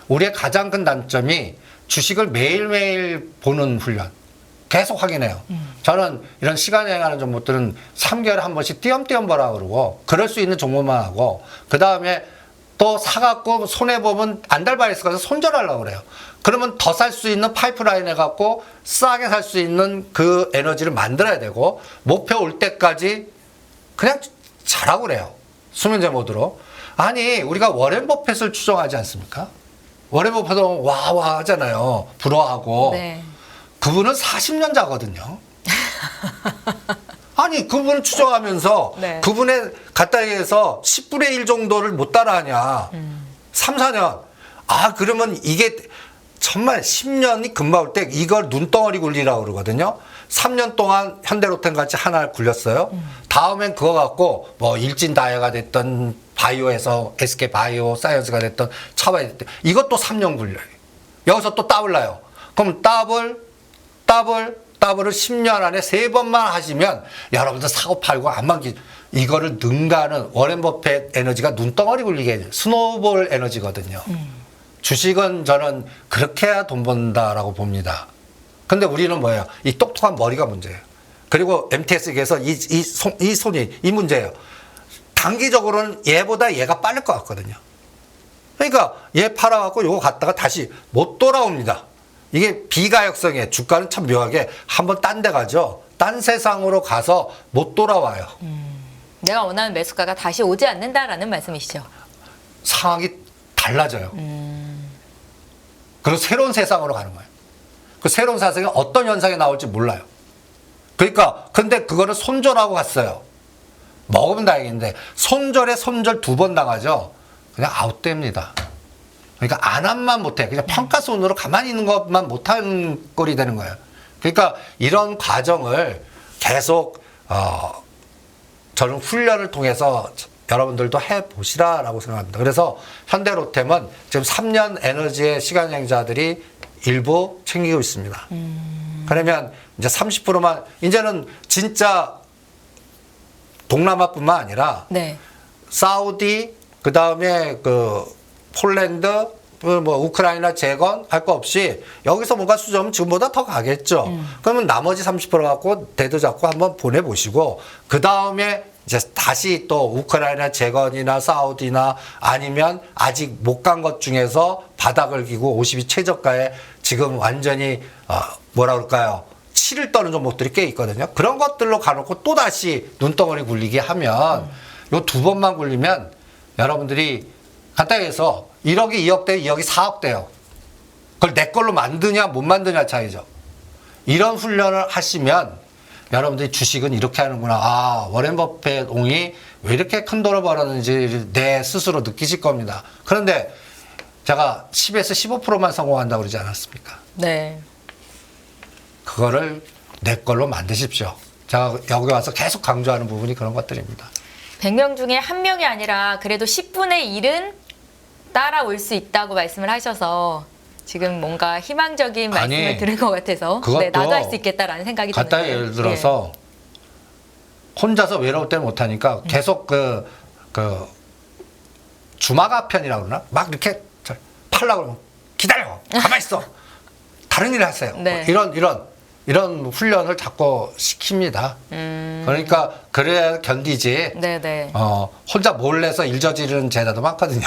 우리의 가장 큰 단점이 주식을 매일매일 보는 훈련. 계속 확인해요. 저는 이런 시간 여행하는 종목들은 3개월에 한 번씩 띄엄띄엄 보라 그러고 그럴 수 있는 종목만 하고 그 다음에 또 사갖고 손해보면 안달바리스 가서 손절하려고 그래요. 그러면 더 살 수 있는 파이프라인 해갖고 싸게 살 수 있는 그 에너지를 만들어야 되고 목표 올 때까지 그냥 잘하고 그래요. 수면제 모드로. 아니 우리가 워렌 버핏을 추종하지 않습니까? 워렌 버핏은 와와 하잖아요. 부러워하고. 네. 그분은 40년자거든요. 아니 그분을 추종하면서 네. 그분의 가까이에서 10분의 1 정도를 못 따라하냐. 3, 4년. 아 그러면 이게 정말 10년이 금방 올 때 이걸 눈덩어리 굴리라고 그러거든요. 3년 동안 현대로템 같이 하나를 굴렸어요. 다음엔 그거 갖고 뭐 일진다이아가 됐던 바이오에서 SK 바이오 사이언스가 됐던 차바이 됐던 이것도 3년 굴려요. 여기서 또 더블 나요. 그럼 더블을 10년 안에 3번만 하시면 여러분들 사고 팔고 안 만기 이거를 능가하는 워렌 버핏 에너지가 눈덩어리 굴리게 해요. 스노우볼 에너지거든요. 주식은 저는 그렇게 해야 돈 번다라고 봅니다. 근데 우리는 뭐예요? 이 똑똑한 머리가 문제예요. 그리고 MTS에서 이 손이 이 문제예요. 단기적으로는 얘보다 얘가 빠를 것 같거든요. 그러니까 얘 팔아갖고 요거 갔다가 다시 못 돌아옵니다. 이게 비가역성이에요. 주가는 참 묘하게 한번 딴 데 가죠. 딴 세상으로 가서 못 돌아와요. 내가 원하는 매수가가 다시 오지 않는다라는 말씀이시죠. 상황이 달라져요. 그리고 새로운 세상으로 가는 거예요. 그 새로운 세상에 어떤 현상이 나올지 몰라요. 그러니까 근데 그거를 손절하고 갔어요. 먹으면 다행인데 손절에 손절 2번 당하죠. 그냥 아웃됩니다. 그러니까 안함만 못해. 그냥 평가손으로 가만히 있는 것만 못하는 꼴이 되는 거예요. 그러니까 이런 과정을 계속 저는 훈련을 통해서 여러분들도 해보시라라고 생각합니다. 그래서 현대로템은 지금 3년 에너지의 시간여행자들이 일부 챙기고 있습니다. 그러면 이제 30%만 이제는 진짜 동남아뿐만 아니라 네. 사우디 그다음에 그 폴란드 뭐 우크라이나 재건 할 거 없이 여기서 뭔가 수점은 지금보다 더 가겠죠. 그러면 나머지 30% 갖고 대도 잡고 한번 보내보시고 그 다음에 이제 다시 또 우크라이나 재건이나 사우디나 아니면 아직 못 간 것 중에서 바닥을 기고 52 최저가에 지금 완전히 뭐라 그럴까요? 치를 떠는 종목들이 꽤 있거든요. 그런 것들로 가놓고 또 다시 눈덩어리 굴리기 하면 요 2번만 굴리면 여러분들이 간단히 해서 1억이 2억 돼요, 2억이 4억 돼요. 그걸 내 걸로 만드냐 못 만드냐 차이죠. 이런 훈련을 하시면 여러분들이 주식은 이렇게 하는구나. 아, 워렌 버핏 옹이 왜 이렇게 큰 돈을 벌었는지 내 스스로 느끼실 겁니다. 그런데 제가 10에서 15%만 성공한다고 그러지 않았습니까? 네. 그거를 내 걸로 만드십시오. 제가 여기 와서 계속 강조하는 부분이 그런 것들입니다. 100명 중에 1명이 아니라 그래도 10분의 1은 따라올 수 있다고 말씀을 하셔서 지금 뭔가 희망적인 말씀을 들은 것 같아서 네, 나도 할 수 있겠다라는 생각이 드는데 간단히 예를 들어서 혼자서 외로울 때는 못하니까 계속 그 주마가 편이라고 그러나? 막 이렇게 팔라고 그러면 기다려! 가만히 있어! 다른 일을 하세요. 네. 이런 훈련을 자꾸 시킵니다. 그러니까 그래야 견디지. 네네. 혼자 몰래서 일 저지르는 제자도 많거든요.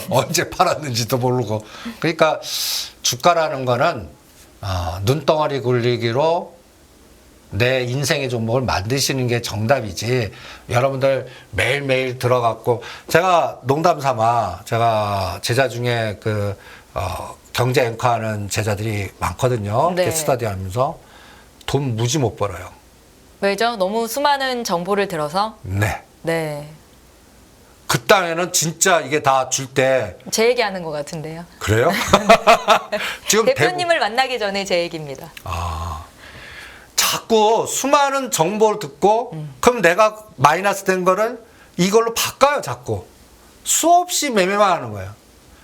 언제 팔았는지도 모르고. 그러니까 주가라는 거는 눈덩어리 굴리기로 내 인생의 종목을 만드시는 게 정답이지. 여러분들 매일매일 들어갔고 제가 농담 삼아 제가 제자 중에 경제 앵커하는 제자들이 많거든요. 네. 스터디 하면서 돈 무지 못 벌어요. 왜죠? 너무 수많은 정보를 들어서? 네. 네. 그 땅에는 진짜 이게 다 줄 때 제 얘기하는 것 같은데요. 그래요? 지금 대표님을 만나기 전에 제 얘기입니다. 자꾸 수많은 정보를 듣고 그럼 내가 마이너스 된 거를 이걸로 바꿔요. 자꾸 수없이 매매만 하는 거예요.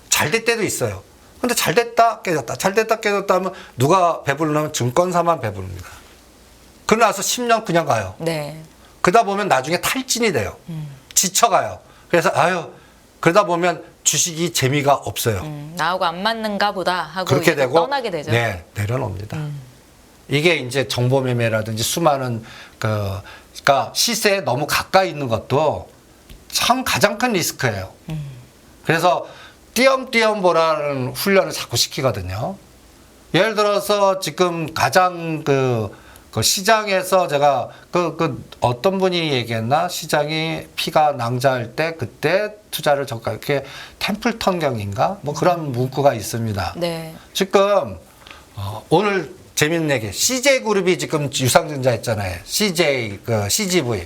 잘 될 때도 있어요. 근데 잘 됐다 깨졌다 잘 됐다 깨졌다 하면 누가 배부르냐면 증권사만 배부릅니다. 그러고 나서 10년 그냥 가요. 네. 그러다 보면 나중에 탈진이 돼요. 지쳐가요. 그래서 그러다 보면 주식이 재미가 없어요. 나하고 안 맞는가 보다 하고 그렇게 되고 떠나게 되죠. 네, 내려놓습니다. 이게 이제 정보 매매라든지 수많은 그러니까 시세에 너무 가까이 있는 것도 참 가장 큰 리스크예요. 그래서 띄엄띄엄 보라는 훈련을 자꾸 시키거든요. 예를 들어서 지금 가장 그 시장에서 제가 어떤 분이 얘기했나? 시장이 피가 낭자할 때 그때 투자를 적가 이렇게 템플턴 경인가? 뭐 그런 문구가 있습니다. 네. 지금 오늘 재밌는 얘기. CJ그룹이 지금 유상증자 했잖아요. CGV.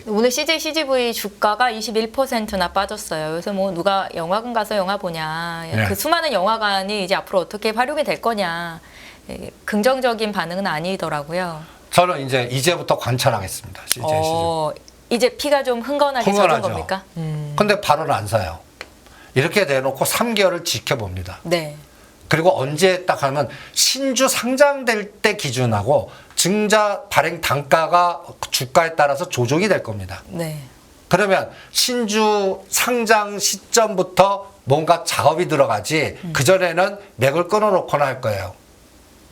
오늘 CGV 주가가 21%나 빠졌어요. 그래서 뭐 누가 영화관 가서 영화 보냐. 네. 그 수많은 영화관이 이제 앞으로 어떻게 활용이 될 거냐. 긍정적인 반응은 아니더라고요. 저는 이제부터 관찰하겠습니다. 이제 피가 좀 흥건하게 젖은 겁니까? 근데 바로는 안 사요. 이렇게 내놓고 3개월을 지켜봅니다. 네. 그리고 언제 딱 하면 신주 상장될 때 기준하고 증자 발행 단가가 주가에 따라서 조정이 될 겁니다. 네. 그러면 신주 상장 시점부터 뭔가 작업이 들어가지 그전에는 맥을 끊어놓거나 할 거예요.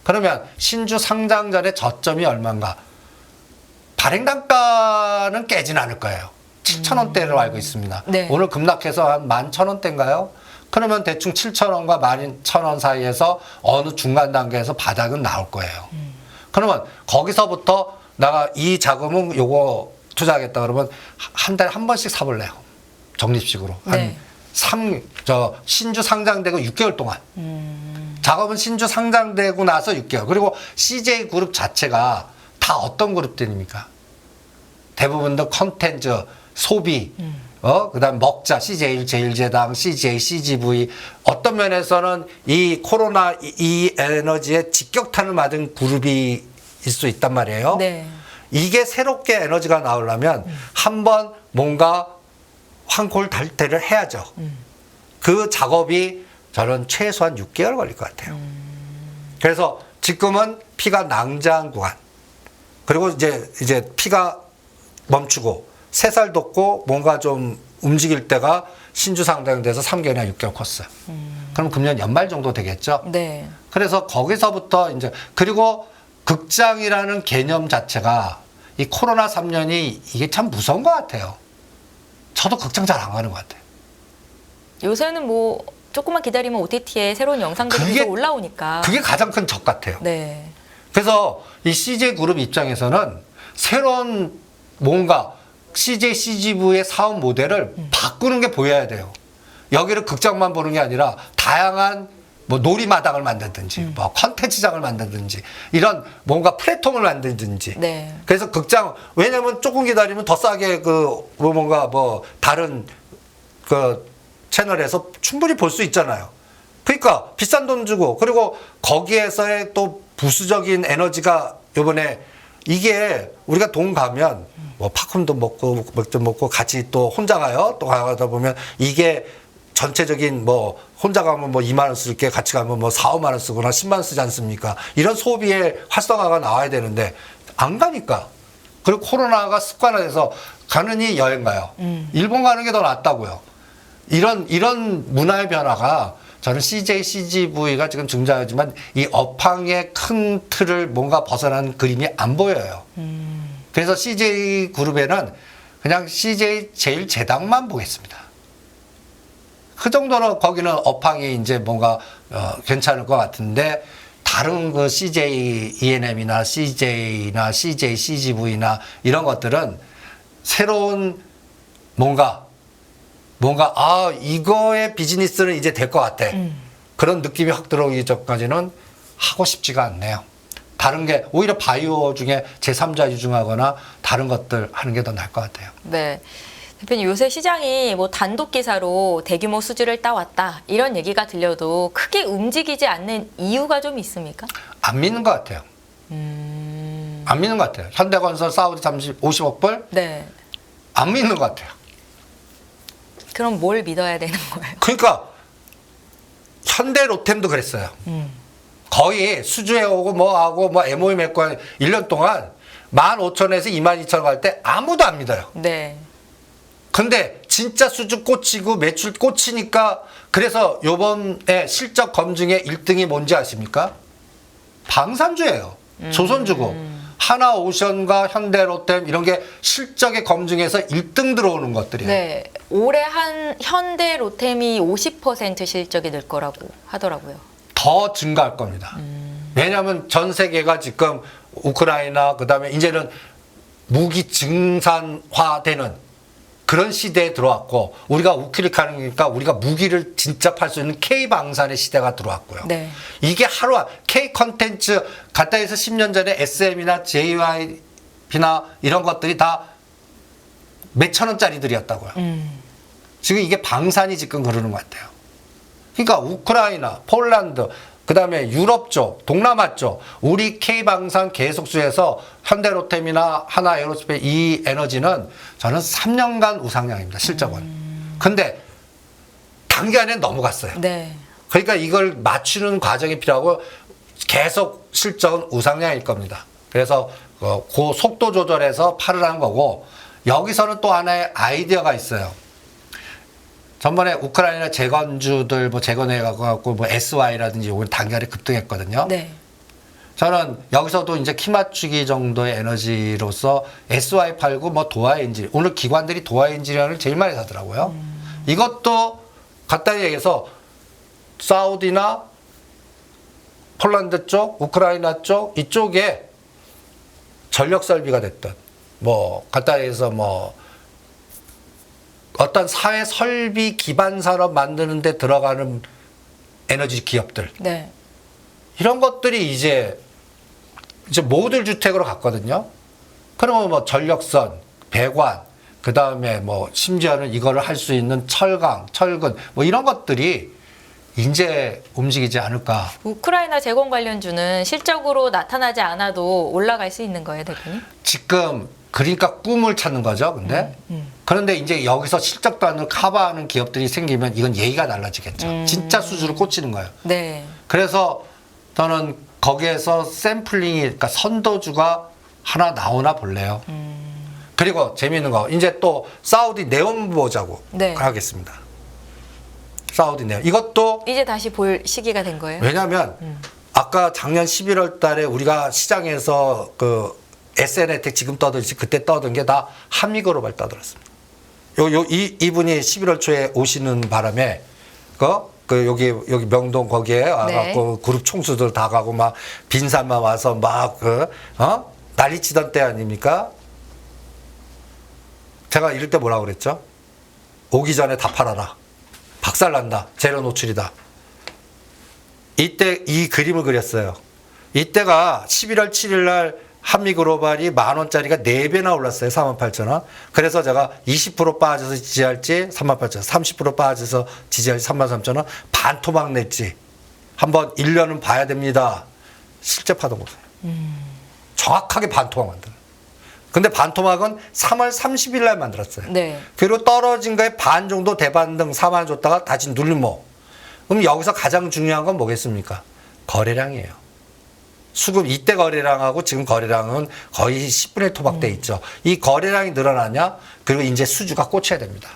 그러면 신주 상장 전에 저점이 얼마인가? 발행 단가는 깨진 않을 거예요. 7,000원대로 알고 있습니다. 네. 오늘 급락해서 한 11,000원대인가요? 그러면 대충 7,000원과 11,000원 사이에서 어느 중간 단계에서 바닥은 나올 거예요. 그러면 거기서부터 내가 이 자금은 요거 투자하겠다 그러면 한 달에 한 번씩 사볼래요. 적립식으로. 네. 신주 상장되고 6개월 동안. 작업은 신주 상장되고 나서 6개월. 그리고 CJ그룹 자체가 다 어떤 그룹들입니까? 대부분 다 컨텐츠, 소비, 그다음 먹자, CJ 제일제당, CJ, CGV 어떤 면에서는 이 코로나 이 에너지에 직격탄을 맞은 그룹이 일 수 있단 말이에요. 네. 이게 새롭게 에너지가 나오려면 한번 뭔가 황골 탈퇴를 해야죠. 그 작업이 저는 최소한 6개월 걸릴 것 같아요. 그래서 지금은 피가 낭자한 구간. 그리고 이제 피가 멈추고 3살 돋고 뭔가 좀 움직일 때가 신주상당돼서 3개월이나 6개월 컸어요. 그럼 금년 연말 정도 되겠죠. 네. 그래서 거기서부터 이제 그리고 극장이라는 개념 자체가 이 코로나 3년이 이게 참 무서운 것 같아요. 저도 극장 잘 안 가는 것 같아요. 요새는 뭐 조금만 기다리면 OTT에 새로운 영상들이 계속 올라오니까. 그게 가장 큰 적 같아요. 네. 그래서 이 CJ 그룹 입장에서는 새로운 뭔가 CJ CGV의 사업 모델을 바꾸는 게 보여야 돼요. 여기를 극장만 보는 게 아니라 다양한 뭐 놀이마당을 만들든지 뭐 컨텐츠장을 만들든지 이런 뭔가 플랫폼을 만들든지. 네. 그래서 극장 왜냐면 조금 기다리면 더 싸게 그 뭔가 뭐 다른 그 채널에서 충분히 볼 수 있잖아요. 그러니까 비싼 돈 주고 그리고 거기에서의 또 부수적인 에너지가 요번에 이게 우리가 돈 가면 뭐 팝콘도 먹고 맥주 먹고 같이 또 혼자 가요. 또 가다 보면 이게 전체적인 뭐 혼자 가면 뭐 2만 원 쓸 게 같이 가면 뭐 4, 5만 원 쓰거나 10만 원 쓰지 않습니까? 이런 소비의 활성화가 나와야 되는데 안 가니까. 그리고 코로나가 습관화돼서 가느니 여행 가요. 일본 가는 게 더 낫다고요. 이런 문화의 변화가 저는 CJ, CGV가 지금 등장하지만 이 업황의 큰 틀을 뭔가 벗어난 그림이 안 보여요. 그래서 CJ 그룹에는 그냥 CJ 제일제당만 보겠습니다. 그 정도는 거기는 업황이 이제 뭔가 괜찮을 것 같은데 다른 그 CJ ENM이나 CJ나 CJ CGV나 이런 것들은 새로운 뭔가 이거의 비즈니스는 이제 될 것 같아. 그런 느낌이 확 들어오기 전까지는 하고 싶지가 않네요. 다른 게 오히려 바이오 중에 제3자 유증하거나 다른 것들 하는 게 더 나을 것 같아요. 네. 대표님 요새 시장이 뭐 단독 기사로 대규모 수주를 따왔다 이런 얘기가 들려도 크게 움직이지 않는 이유가 좀 있습니까? 안 믿는 것 같아요. 안 믿는 것 같아요. 현대건설 사우디 50억 불? 네. 안 믿는 것 같아요. 그럼 뭘 믿어야 되는 거예요? 그러니까 현대 로템도 그랬어요. 거의 수주해오고 뭐하고 뭐 MOU 맺고 한 1년 동안 15,000에서 22,000 갈 때 아무도 안 믿어요. 네. 근데 진짜 수주 꽂히고 매출 꽂히니까 그래서 요번에 실적 검증의 1등이 뭔지 아십니까? 방산주예요. 조선주고. 하나오션과 현대로템 이런 게 실적에 검증해서 1등 들어오는 것들이에요. 네. 올해 한 현대 로템이 50% 실적이 늘 거라고 하더라고요. 더 증가할 겁니다. 왜냐하면 전 세계가 지금 우크라이나 그다음에 이제는 무기 증산화되는 그런 시대에 들어왔고 우리가 우크릭하는 거니까 우리가 무기를 진짜 팔 수 있는 K방산의 시대가 들어왔고요. 네. 이게 하루와 K 컨텐츠 갖다 해서 10년 전에 SM이나 JYP나 이런 것들이 다 몇천 원짜리들이었다고요. 지금 이게 방산이 지금 그러는 것 같아요. 그러니까 우크라이나, 폴란드, 그다음에 유럽 쪽, 동남아 쪽 우리 K방산 계속 수해서 현대로템이나 하나에어로스페이스 이 에너지는 저는 3년간 우상향입니다. 실적은. 근데 단기간에 넘어갔어요. 네. 그러니까 이걸 맞추는 과정이 필요하고 계속 실적은 우상향일 겁니다. 그래서 그 속도 조절해서 팔을 한 거고 여기서는 또 하나의 아이디어가 있어요. 전번에 우크라이나 재건주들 뭐 재건해 갖고 뭐 SY라든지 요건 단기간에 급등했거든요. 네. 저는 여기서도 이제 키 맞추기 정도의 에너지로서 SY 팔고 뭐 도화 엔진 오늘 기관들이 도화 엔진을 제일 많이 사더라고요. 이것도 간단히 얘기해서 사우디나 폴란드 쪽, 우크라이나 쪽 이쪽에 전력 설비가 됐든 뭐 간단히 해서 뭐 어떤 사회 설비 기반 산업 만드는 데 들어가는 에너지 기업들. 네. 이런 것들이 이제 모듈 주택으로 갔거든요. 그러면 뭐 전력선, 배관, 그다음에 뭐 심지어는 이거를 할 수 있는 철강, 철근 뭐 이런 것들이 이제 움직이지 않을까. 우크라이나 재건 관련주는 실적으로 나타나지 않아도 올라갈 수 있는 거예요, 대표님? 지금 그러니까 꿈을 찾는 거죠. 근데 그런데 이제 여기서 실적단을 커버하는 기업들이 생기면 이건 예의가 달라지겠죠. 진짜 수주를 꽂히는 거예요. 네. 그래서 저는 거기에서 샘플링이 그러니까 선도주가 하나 나오나 볼래요. 그리고 재미있는 거 이제 또 사우디 네온 보자고 네. 하겠습니다. 사우디 네온 이것도 이제 다시 볼 시기가 된 거예요? 왜냐하면 아까 작년 11월 달에 우리가 시장에서 그 SN혜택 지금 떠들지 그때 떠든 게 다 한미그로벌 떠들었습니다. 이분이 11월 초에 오시는 바람에 여기 명동 거기에 와갖고 그룹 총수들 다 가고 막 빈산만 와서 막 난리치던 때 아닙니까? 제가 이럴 때 뭐라고 그랬죠? 오기 전에 다 팔아라. 박살난다. 재료 노출이다. 이때 이 그림을 그렸어요. 이때가 11월 7일 날 한미그로벌이 10,000원짜리가 4배나 올랐어요. 48,000원. 그래서 제가 20% 빠져서 지지할지 38,000원, 30% 빠져서 지지할지 33,000원, 반토막 낼지 한번 1년은 봐야 됩니다. 실제 파동 보세요. 정확하게 반토막 만들어요. 근데 반토막은 3월 30일 날 만들었어요. 네. 그리고 떨어진 거에 반 정도 대반등 4만 줬다가 다시 눌림목. 그럼 여기서 가장 중요한 건 뭐겠습니까? 거래량이에요. 수급 이때 거래량하고 지금 거래량은 거의 10분의 토박돼 있죠. 이 거래량이 늘어나냐? 그리고 이제 수주가 꽂혀야 됩니다.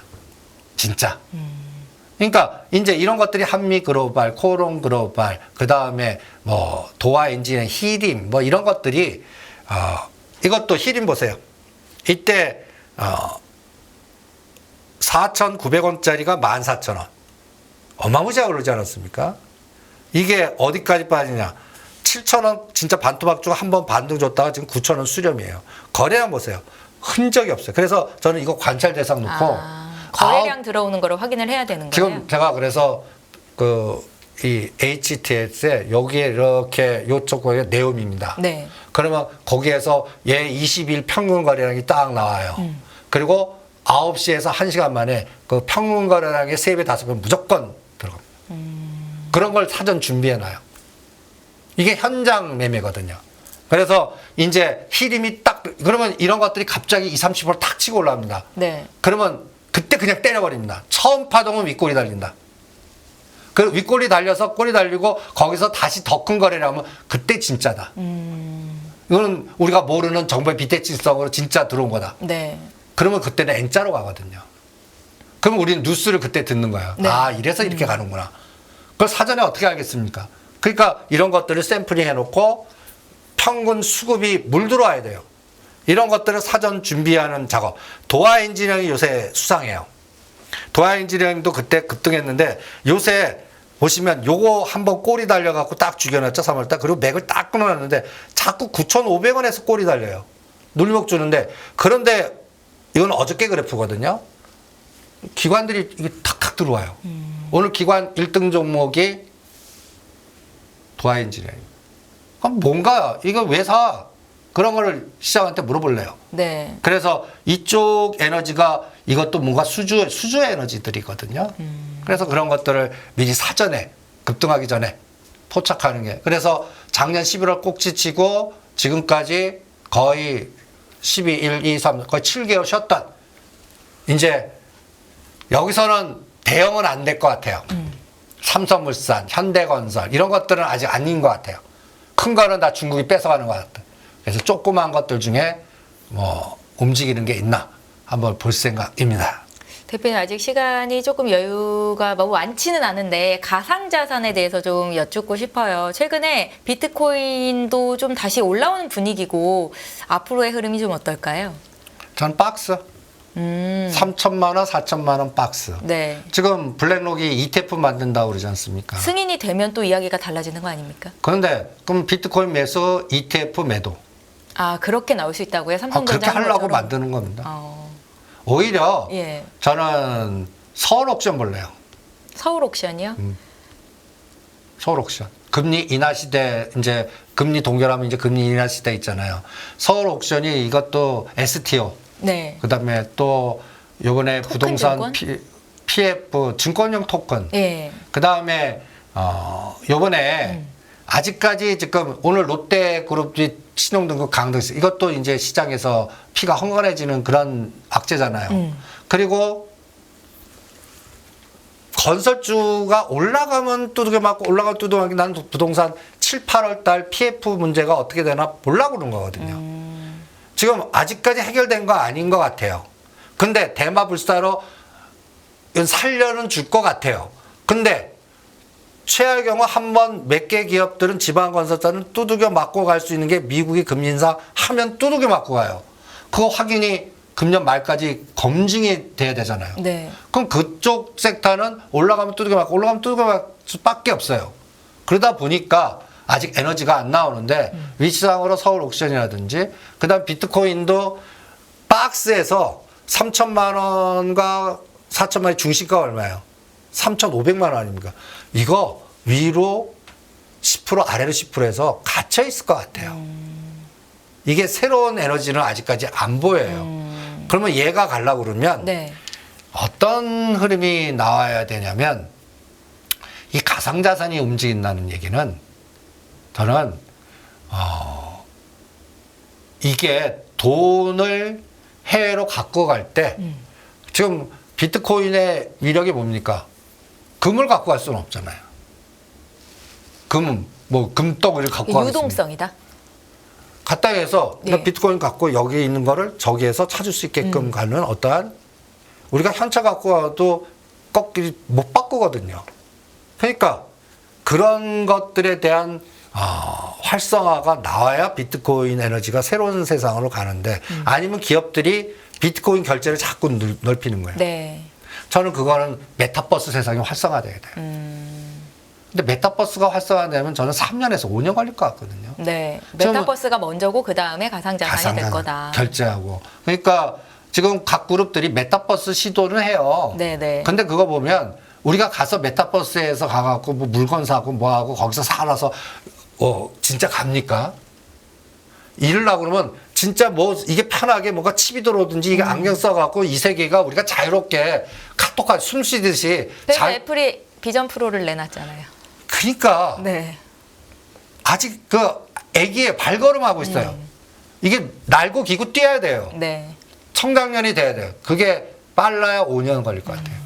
진짜. 그러니까 이제 이런 것들이 한미 글로벌, 코롱 글로벌, 그 다음에 뭐 도화 엔진, 히림 뭐 이런 것들이 이것도 히림 보세요. 이때 4,900원짜리가 14,000원. 어마무시하게 오르지 않았습니까? 이게 어디까지 빠지냐? 7,000원 진짜 반토막 중 한 번 반등 줬다가 지금 9,000원 수렴이에요. 거래량 보세요. 흔적이 없어요. 그래서 저는 이거 관찰 대상 놓고 거래량 들어오는 거를 확인을 해야 되는 거예요? 지금 제가 그래서 이 HTS에 여기에 이렇게 요쪽 거기에 네옴입니다. 네. 그러면 거기에서 얘 20일 평균 거래량이 딱 나와요. 그리고 9시에서 1시간 만에 그 평균 거래량의 3배, 5배 무조건 들어갑니다. 그런 걸 사전 준비해놔요. 이게 현장 매매거든요. 그래서 이제 히림이 딱 그러면 이런 것들이 갑자기 20, 30% 탁 치고 올라옵니다. 네. 그러면 그때 그냥 때려버립니다. 처음 파동은 윗골이 달린다. 그 윗골이 달려서 골이 달리고 거기서 다시 더 큰 거래를 하면 그때 진짜다. 이거는 우리가 모르는 정보의 비대칭성으로 진짜 들어온 거다. 네. 그러면 그때는 N자로 가거든요. 그럼 우리는 뉴스를 그때 듣는 거예요. 네. 아, 이래서 이렇게 가는구나. 그걸 사전에 어떻게 알겠습니까? 그러니까 이런 것들을 샘플링 해놓고 평균 수급이 물 들어와야 돼요. 이런 것들을 사전 준비하는 작업. 도화 엔지니어링이 요새 수상해요. 도화 엔지니어링도 그때 급등했는데 요새 보시면 요거 한번 꼬리 달려갖고 딱 죽여놨죠. 3월달. 그리고 맥을 딱 끊어놨는데 자꾸 9,500원에서 꼬리 달려요. 눌림목 주는데 그런데 이건 어저께 그래프거든요. 기관들이 이게 탁탁 들어와요. 오늘 기관 1등 종목이 도화 엔지니어링. 그럼 뭔가 이거 왜 사? 그런 거를 시장한테 물어볼래요. 네. 그래서 이쪽 에너지가 이것도 뭔가 수주의 에너지들이거든요. 그래서 그런 것들을 미리 사전에 급등하기 전에 포착하는 게. 그래서 작년 11월 꼭지치고 지금까지 거의 12, 1, 2, 3 거의 7개월 쉬었던 이제 여기서는 대형은 안 될 것 같아요. 삼성물산, 현대건설 이런 것들은 아직 아닌 것 같아요. 큰 거는 다 중국이 뺏어가는 것 같아요. 그래서 조그만 것들 중에 뭐 움직이는 게 있나 한번 볼 생각입니다. 대표님 아직 시간이 조금 여유가 너무 많지는 않은데 가상자산에 대해서 좀 여쭙고 싶어요. 최근에 비트코인도 좀 다시 올라오는 분위기고 앞으로의 흐름이 좀 어떨까요? 전 박스 3천만 원, 4천만 원 박스. 네. 지금 블랙록이 ETF 만든다고 그러지 않습니까? 승인이 되면 또 이야기가 달라지는 거 아닙니까? 그런데 그럼 비트코인 매수, ETF 매도. 아 그렇게 나올 수 있다고요? 삼성전자 그렇게 하려고 것처럼? 만드는 겁니다. 어, 오히려 예. 저는 서울 옥션 볼래요. 서울 옥션이요? 서울 옥션. 금리 인하 시대 이제 금리 동결하면 이제 금리 인하 시대 있잖아요. 서울 옥션이 이것도 STO 네. 그다음에 또 요번에 토큰 부동산 증권? PF 증권형 토큰. 예. 그다음에 요번에 아직까지 지금 오늘 롯데그룹이 신용등급 강등세 이것도 이제 시장에서 피가 헝건해지는 그런 악재잖아요. 그리고 건설주가 올라가면 두들겨 맞고 올라가면 두들겨 맞고 나는 부동산 7, 8월 달 PF 문제가 어떻게 되나 보려고 그런 거거든요. 지금 아직까지 해결된 거 아닌 것 같아요. 근데 대마불사로 살려는 줄 것 같아요. 근데 최악의 경우 한 번 몇 개 기업들은 지방건설사는 두들겨 맞고 갈 수 있는 게 미국이 금리 인상하면 두들겨 맞고 가요. 그거 확인이 금년 말까지 검증이 돼야 되잖아요. 네. 그럼 그쪽 섹터는 올라가면 두들겨 맞고 올라가면 두들겨 맞을 수밖에 없어요. 그러다 보니까 아직 에너지가 안 나오는데 위치상으로 서울 옥션이라든지 그다음 비트코인도 박스에서 3천만 원과 4천만 원의 중시가가 얼마예요? 3,500만 원 아닙니까? 이거 위로 10% 아래로 10% 해서 갇혀 있을 것 같아요. 이게 새로운 에너지는 아직까지 안 보여요. 그러면 얘가 가려고 그러면 네. 어떤 흐름이 나와야 되냐면 이 가상자산이 움직인다는 얘기는 저는 이게 돈을 해외로 갖고 갈 때 지금 비트코인의 위력이 뭡니까? 금을 갖고 갈 수는 없잖아요. 금덩어리를 갖고 가겠습니다. 유동성이다. 갖다 해서 네. 비트코인 갖고 여기 있는 거를 저기에서 찾을 수 있게끔 가는 어떠한 우리가 현찰 갖고 와도 꺾기 못 바꾸거든요. 그러니까 그런 것들에 대한 활성화가 나와야 비트코인 에너지가 새로운 세상으로 가는데 아니면 기업들이 비트코인 결제를 자꾸 넓히는 거예요. 네. 저는 그거는 메타버스 세상이 활성화돼야 돼요. 근데 메타버스가 활성화되면 저는 3년에서 5년 걸릴 것 같거든요. 네. 메타버스가 먼저고 그 다음에 가상자산이 될 거다. 결제하고. 그러니까 지금 각 그룹들이 메타버스 시도를 해요. 네네. 근데 그거 보면 우리가 가서 메타버스에서 가갖고 뭐 물건 사고 뭐 하고 거기서 살아서 진짜 갑니까? 이러려고 그러면 진짜 뭐 이게 편하게 뭔가 칩이 들어오든지 이게 안경 써갖고 이 세계가 우리가 자유롭게 카톡까지 숨 쉬듯이 그래서 애플이 비전 프로를 내놨잖아요. 그러니까 네. 아직 그 애기의 발걸음하고 있어요. 이게 날고 기고 뛰어야 돼요. 네. 청장년이 돼야 돼요. 그게 빨라야 5년 걸릴 것 같아요.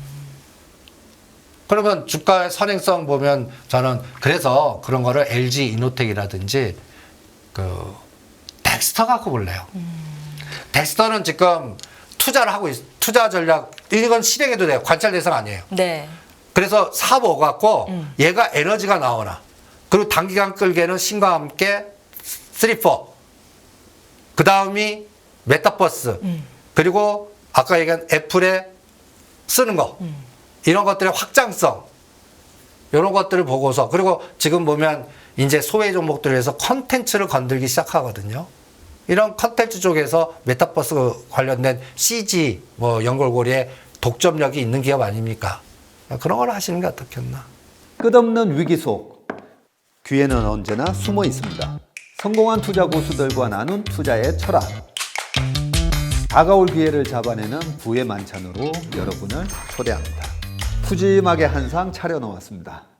그러면 주가의 선행성 보면 저는 그래서 그런 거를 LG 이노텍이라든지 그 덱스터 갖고 볼래요. 덱스터는 지금 투자를 하고 투자 전략 이건 실행해도 돼요. 관찰 대상 아니에요. 네. 그래서 사보 갖고 얘가 에너지가 나오나 그리고 단기간 끌게는 신과 함께 3, 4. 그 다음이 메타버스 그리고 아까 얘기한 애플에 쓰는 거 이런 것들의 확장성 이런 것들을 보고서 그리고 지금 보면 이제 소외 종목들에서 컨텐츠를 건들기 시작하거든요. 이런 컨텐츠 쪽에서 메타버스 관련된 CG 뭐 연결고리에 독점력이 있는 기업 아닙니까? 그런 걸 하시는 게 어떻겠나. 끝없는 위기 속 기회는 언제나 숨어 있습니다. 성공한 투자 고수들과 나눈 투자의 철학. 다가올 기회를 잡아내는 부의 만찬으로 여러분을 초대합니다. 푸짐하게 한 상 차려놓았습니다.